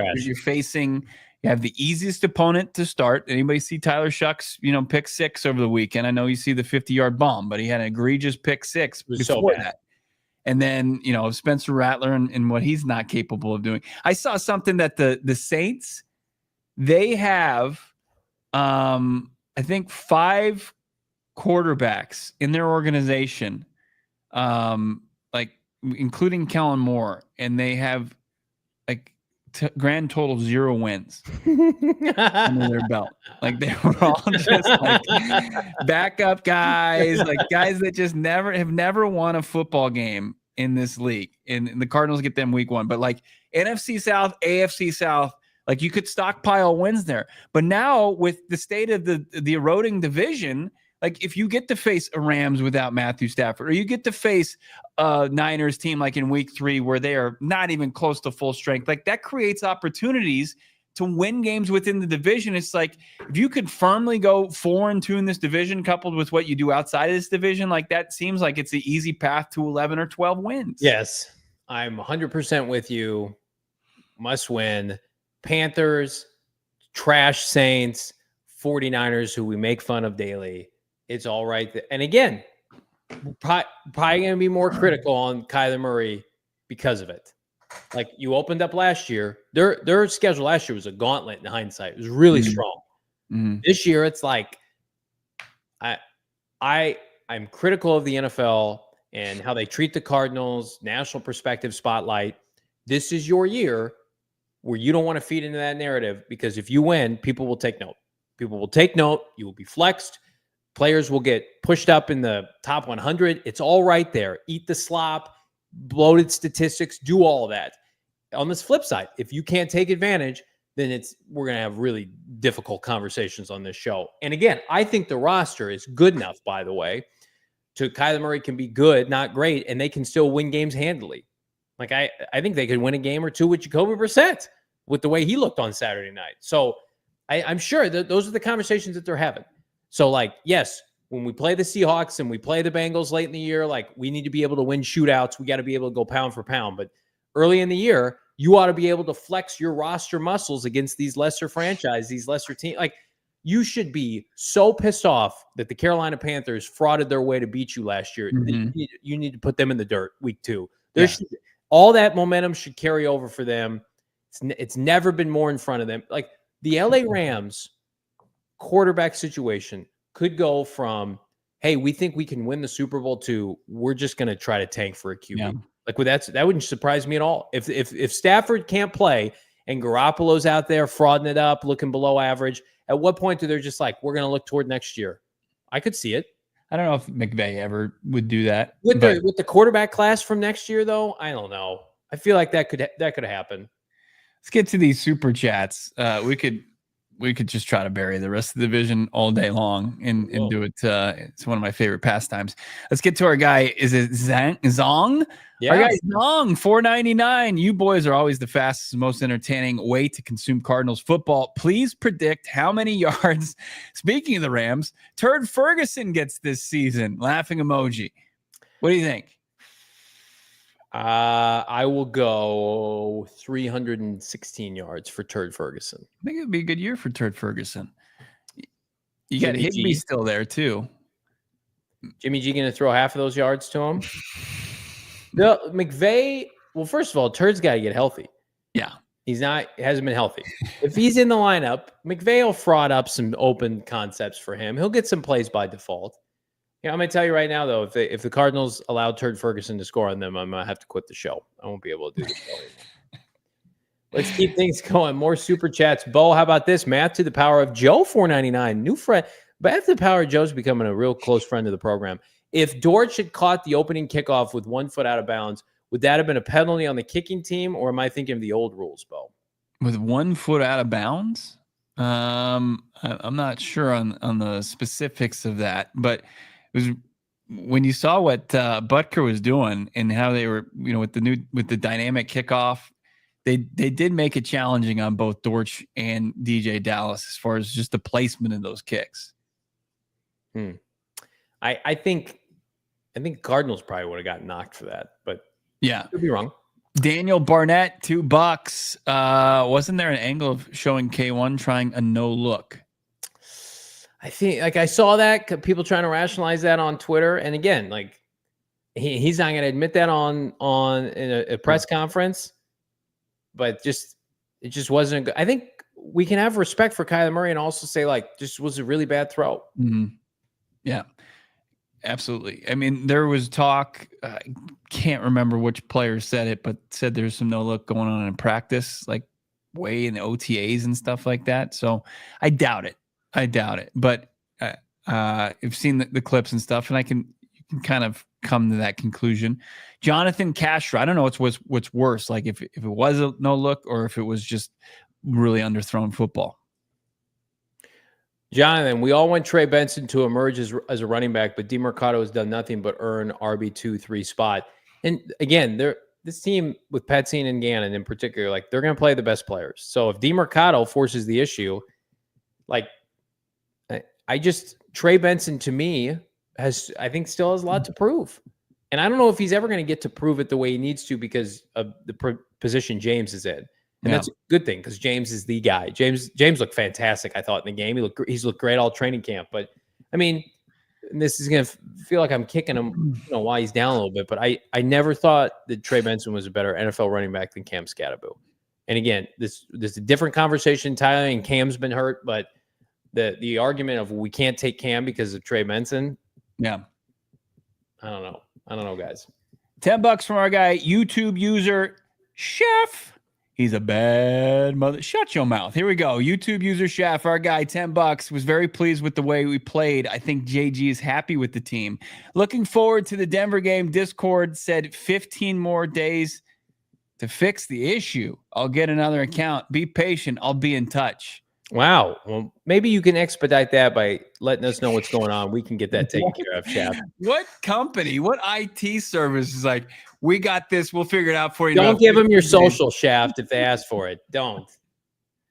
You have the easiest opponent to start. Anybody see Tyler Shuck's, pick 6 over the weekend? I know you see the 50-yard bomb, but he had an egregious pick 6 before that. And then, Spencer Rattler and what he's not capable of doing. I saw something that the Saints, they have, I think 5 quarterbacks in their organization, including Kellen Moore, and they have grand total 0 wins under their belt. Like, they were all just like backup guys, like guys that just have never won a football game in this league. And the Cardinals get them week 1, but like NFC South, AFC South, like you could stockpile wins there. But now with the state of the eroding division, like if you get to face a Rams without Matthew Stafford, or you get to face a Niners team like in week 3 where they are not even close to full strength, like that creates opportunities to win games within the division. It's like, if you could firmly go 4-2 in this division, coupled with what you do outside of this division, like that seems like it's the easy path to 11 or 12 wins. Yes, I'm 100% with you. Must win. Panthers, trash Saints, 49ers, who we make fun of daily. It's all right. And again, probably going to be more critical on Kyler Murray because of it. Like, you opened up last year. Their schedule last year was a gauntlet in hindsight. It was really strong. This year, it's like I'm critical of the NFL and how they treat the Cardinals, national perspective spotlight. This is your year where you don't want to feed into that narrative, because if you win, people will take note. People will take note. You will be flexed. Players will get pushed up in the top 100. It's all right there. Eat the slop, bloated statistics, do all of that. On this flip side, if you can't take advantage, then we're going to have really difficult conversations on this show. And again, I think the roster is good enough, by the way, to Kyler Murray can be good, not great, and they can still win games handily. Like, I think they could win a game or two with Jacoby Brissett with the way he looked on Saturday night. So I'm sure that those are the conversations that they're having. So, like, yes, when we play the Seahawks and we play the Bengals late in the year, like, we need to be able to win shootouts. We got to be able to go pound for pound. But early in the year, you ought to be able to flex your roster muscles against these lesser franchises, these lesser teams. Like, you should be so pissed off that the Carolina Panthers frauded their way to beat you last year. You need to put them in the dirt week 2. All that momentum should carry over for them. It's never been more in front of them. Like, the LA Rams quarterback situation could go from, hey, we think we can win the Super Bowl, to we're just going to try to tank for a QB. Yeah. Like, that wouldn't surprise me at all. If Stafford can't play and Garoppolo's out there frauding it up, looking below average, at what point do they're just like, we're going to look toward next year? I could see it. I don't know if McVay ever would do that. With the quarterback class from next year, though, I don't know. I feel like that could happen. Let's get to these super chats. We could just try to bury the rest of the division all day long and do it. It's one of my favorite pastimes. Let's get to our guy. Is it Zong? Yeah. Our guy Zong, $4.99. You boys are always the fastest and most entertaining way to consume Cardinals football. Please predict how many yards, speaking of the Rams, Turd Ferguson gets this season. Laughing emoji. What do you think? I will go 316 yards for Turd Ferguson. I think it would be a good year for Turd Ferguson. You got Higbee still there too. Jimmy G going to throw half of those yards to him? No, McVay. Well, first of all, Turd's got to get healthy. Yeah, hasn't been healthy. If he's in the lineup, McVay will fraud up some open concepts for him. He'll get some plays by default. Yeah, I'm going to tell you right now, though, if the Cardinals allowed Turd Ferguson to score on them, I'm going to have to quit the show. I won't be able to do the show anymore. Let's keep things going. More super chats. Bo, how about this? Math to the power of Joe, $4.99. New friend. Math to the power of Joe's becoming a real close friend of the program. If Dortch had caught the opening kickoff with 1 foot out of bounds, would that have been a penalty on the kicking team, or am I thinking of the old rules, Bo? With 1 foot out of bounds? I'm not sure on the specifics of that, but it was when you saw what Butker was doing and how they were, with the dynamic kickoff, they did make it challenging on both Dortch and DJ Dallas as far as just the placement of those kicks. I think Cardinals probably would have gotten knocked for that, but yeah, could be wrong. Daniel Barnett, $2. Wasn't there an angle of showing K1 trying a no look? I think, like, I saw that people trying to rationalize that on Twitter, and again, like, he's not going to admit that on in a press conference, but it just wasn't good. I think we can have respect for Kyler Murray and also say, like, just was a really bad throw. Mm-hmm. Yeah, absolutely. I mean, there was talk. I can't remember which player said it, but said there's some no look going on in practice, like way in the OTAs and stuff like that. So I doubt it. But I've seen the clips and stuff, and you can kind of come to that conclusion. Jonathan Castro, I don't know what's worse, like if it was a no look or if it was just really underthrown football. Jonathan, we all want Trey Benson to emerge as a running back, but DeMarcado has done nothing but earn RB2-3 spot. And again, this team with Petzing and Gannon in particular, like they're going to play the best players. So if DeMercado forces the issue, like Trey Benson to me I think still has a lot to prove. And I don't know if he's ever going to get to prove it the way he needs to because of the position James is in. And that's a good thing because James is the guy. James looked fantastic, I thought, in the game. He's looked great all training camp. But, I mean, this is going to feel like I'm kicking him, while he's down a little bit. But I never thought that Trey Benson was a better NFL running back than Cam Scatterbo. And, again, this is a different conversation. Tyler and Cam's been hurt. But the argument of we can't take Cam because of Trey Benson, yeah. I don't know, guys. $10 from our guy, YouTube user Chef. He's a bad mother. Shut your mouth. Here we go. YouTube user Chef, our guy, $10, was very pleased with the way we played. I think JG is happy with the team. Looking forward to the Denver game. Discord said 15 more days to fix the issue. I'll get another account. Be patient. I'll be in touch. Wow. Well, maybe you can expedite that by letting us know what's going on. We can get that taken care of, Chef. What company, what IT service is like, we got this, we'll figure it out for you. Don't give them your social, Shaft, if they ask for it. Don't.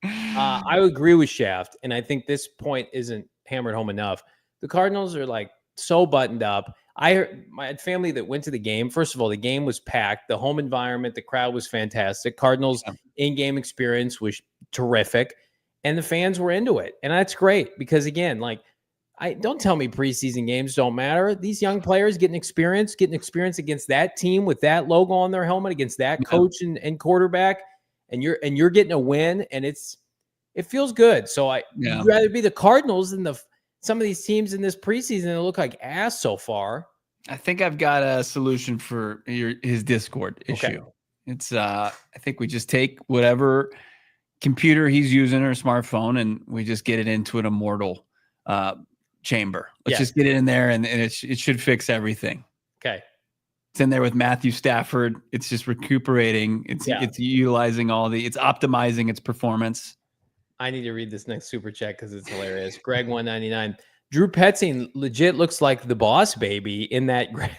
I agree with Shaft, and I think this point isn't hammered home enough. The Cardinals are like so buttoned up. I had family that went to the game. First of all, the game was packed. The home environment, the crowd was fantastic. Cardinals in-game experience was terrific. And the fans were into it. And that's great because, again, like, don't tell me preseason games don't matter. These young players getting experience against that team with that logo on their helmet, against that coach and quarterback, and you're getting a win, and it feels good. So I'd rather be the Cardinals than some of these teams in this preseason that look like ass so far. I think I've got a solution for his Discord issue. Okay. It's I think we just take whatever computer he's using or smartphone, and we just get it into an immortal chamber. Let's just get it in there, and it should fix everything. Okay. It's in there with Matthew Stafford. It's just recuperating. It's utilizing it's optimizing its performance. I need to read this next super chat because it's hilarious. Greg 199. Drew Petzing legit looks like the boss baby in that graphic.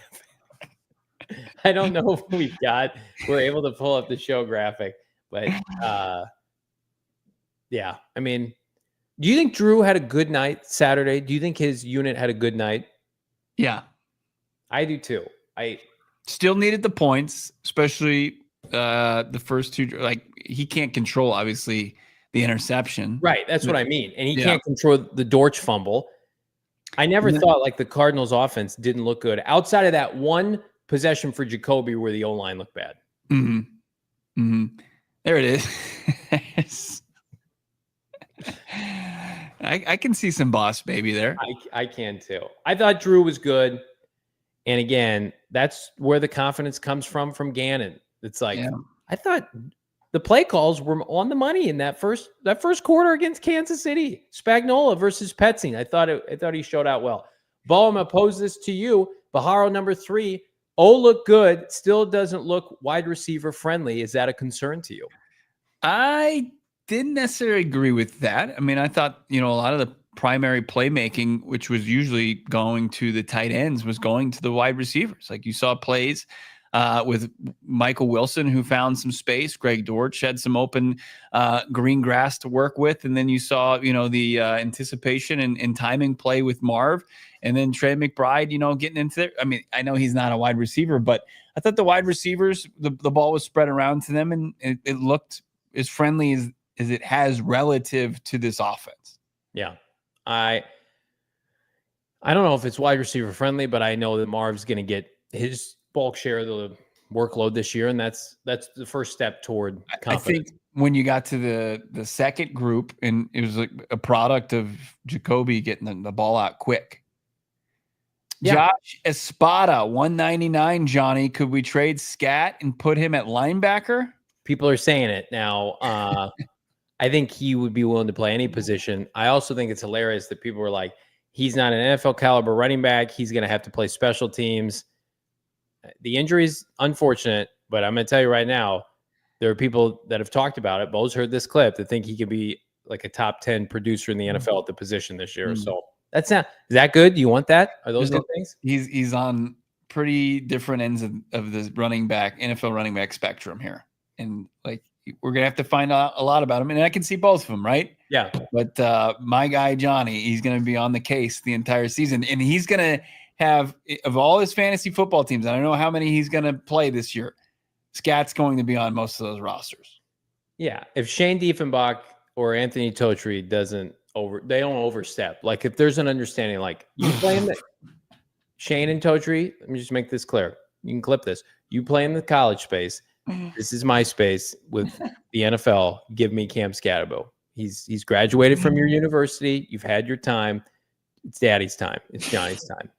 I don't know if we're able to pull up the show graphic, but yeah, I mean, do you think Drew had a good night Saturday? Do you think his unit had a good night? Yeah. I do too. I still needed the points, especially the first two. Like, he can't control, obviously, the interception. Right, that's what I mean. And he can't control the Dortch fumble. I never thought, like, the Cardinals offense didn't look good. Outside of that one possession for Jacoby where the O-line looked bad. Mm-hmm. Mm-hmm. There it is. I can see some boss baby there. I can too. I thought Drew was good. And again, that's where the confidence comes from Gannon. It's like, I thought the play calls were on the money in that first quarter against Kansas City. Spagnuolo versus Petzing. I thought he showed out well. Bo, I'm going to pose this to you. Baharo number 3. Looked good. Still doesn't look wide receiver friendly. Is that a concern to you? I didn't necessarily agree with that. I mean, I thought, a lot of the primary playmaking, which was usually going to the tight ends, was going to the wide receivers. Like, you saw plays with Michael Wilson, who found some space. Greg Dortch had some open green grass to work with. And then you saw, the anticipation and timing play with Marv. And then Trey McBride, getting into there. I mean, I know he's not a wide receiver, but I thought the wide receivers, the ball was spread around to them, and it looked as friendly as it has relative to this offense. Yeah. I don't know if it's wide receiver friendly, but I know that Marv's going to get his bulk share of the workload this year, and that's the first step toward confidence. I think when you got to the second group, and it was like a product of Jacoby getting the ball out quick. Yeah. Josh Espada, 199. Johnny, could we trade Scat and put him at linebacker? People are saying it now. I think he would be willing to play any position. I also think it's hilarious that people were like, he's not an NFL caliber running back. He's going to have to play special teams. The injury is unfortunate, but I'm going to tell you right now, there are people that have talked about it. Bo's heard this clip that think he could be like a top 10 producer in the NFL at the position this year. So is that good? Do you want that? Are those good things? He's on pretty different ends of the NFL running back spectrum here. And like, we're going to have to find out a lot about him. And I can see both of them, right? Yeah. But my guy, Johnny, he's going to be on the case the entire season. And he's going to have, of all his fantasy football teams, I don't know how many he's going to play this year, Scat's going to be on most of those rosters. Yeah. If Shane Diefenbach or Anthony Totri they don't overstep. Like, if there's an understanding, like, you play in the Shane and Totri, let me just make this clear. You can clip this. You play in the college space. This is my space with the NFL. Give me Cam Scatterbo. He's graduated from your university. You've had your time. It's daddy's time. It's Johnny's time.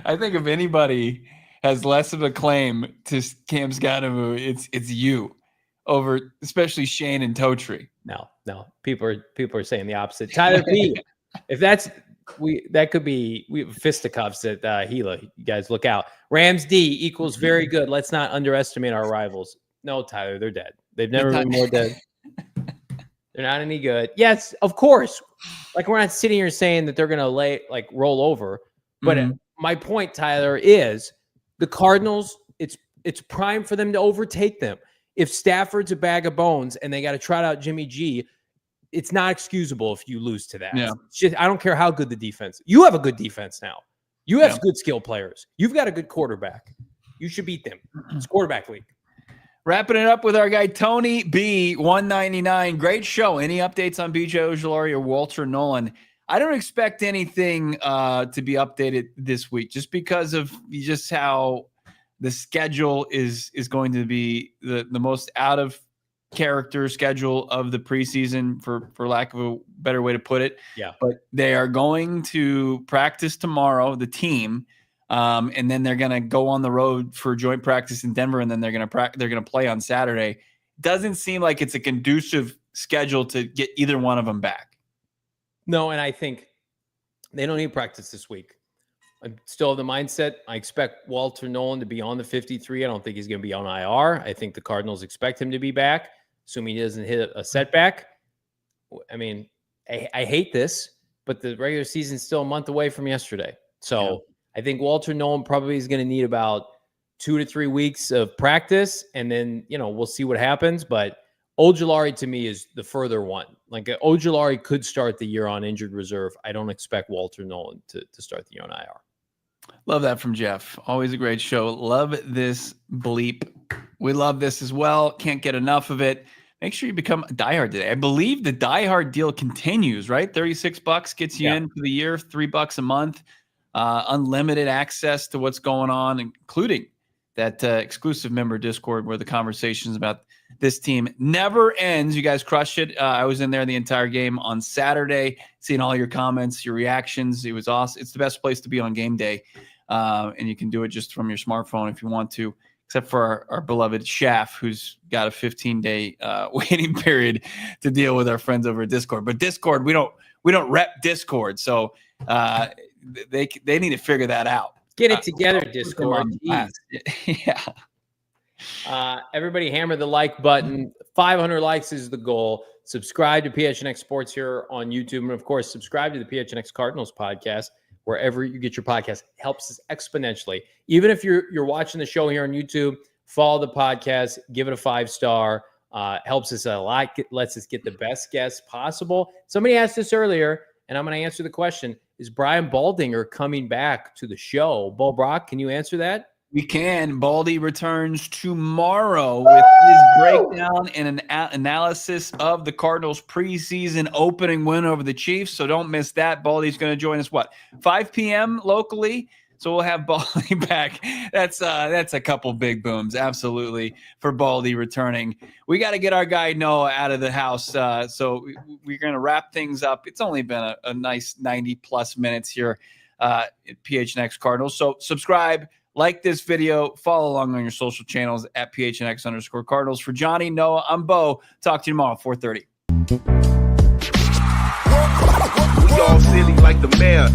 I think if anybody has less of a claim to Cam Scatterbo, it's you, over especially Shane and Totri. No. People are saying the opposite. Tyler P. If that could be we have fisticuffs at Gila. You guys look out. Rams D equals very good. Let's not underestimate our rivals. No, Tyler, they're dead. They've never been more dead. They're not any good. Yes, of course. Like, we're not sitting here saying that they're going to roll over. But my point, Tyler, is the Cardinals, it's prime for them to overtake them. If Stafford's a bag of bones and they got to trot out Jimmy G, it's not excusable if you lose to that. Yeah. It's just, I don't care how good the defense. You have a good defense now. You have good skill players. You've got a good quarterback. You should beat them. It's quarterback league. Wrapping it up with our guy Tony B 199. Great show. Any updates on BJ Ojulari or Walter Nolan? I don't expect anything to be updated this week, just because of just how the schedule is going to be the most out of character schedule of the preseason, for lack of a better way to put it. Yeah. But they are going to practice tomorrow, the team, and then they're going to go on the road for joint practice in Denver, and then they're going to play on Saturday. Doesn't seem like it's a conducive schedule to get either one of them back. No, and I think they don't need practice this week. I'm still of the mindset. I expect Walter Nolan to be on the 53. I don't think he's going to be on IR. I think the Cardinals expect him to be back, assuming he doesn't hit a setback. I mean, I hate this, but the regular season's still a month away from yesterday. So I think Walter Nolan probably is going to need about 2 to 3 weeks of practice, and then, we'll see what happens. But Ojulari, to me, is the further one. Like, Ojulari could start the year on injured reserve. I don't expect Walter Nolan to start the year on IR. Love that from Jeff. Always a great show. Love this bleep. We love this as well. Can't get enough of it. Make sure you become a diehard today. I believe the diehard deal continues, right? $36 gets you in for the year, $3 a month, unlimited access to what's going on, including that exclusive member Discord where the conversations about this team never ends. You guys crushed it. I was in there the entire game on Saturday, seeing all your comments, your reactions. It was awesome. It's the best place to be on game day. And you can do it just from your smartphone if you want to, except for our beloved Shaft, who's got a 15-day waiting period to deal with our friends over at Discord. But Discord, we don't rep Discord. So they need to figure that out. Get it together, Discord. Yeah. Everybody hammer the like button. 500 likes is the goal. Subscribe to PHNX Sports here on YouTube. And, of course, subscribe to the PHNX Cardinals podcast wherever you get your podcast. It helps us exponentially. Even if you're watching the show here on YouTube, follow the podcast, give it a 5-star. Helps us a lot. Lets us get the best guests possible. Somebody asked this earlier, and I'm going to answer the question. Is Brian Baldinger coming back to the show? Bo Brack, can you answer that? We can. Baldy returns tomorrow with his breakdown and an analysis of the Cardinals' preseason opening win over the Chiefs. So don't miss that. Baldy's going to join us, 5 p.m. locally? So we'll have Baldy back. That's a couple big booms, absolutely, for Baldy returning. We got to get our guy Noah out of the house. So we're going to wrap things up. It's only been a nice 90-plus minutes here at PHNX Cardinals. So subscribe. Like this video, follow along on your social channels at PHNX_Cardinals. For Johnny, Noah, I'm Bo. Talk to you tomorrow, 4:30. We all silly like the mayor.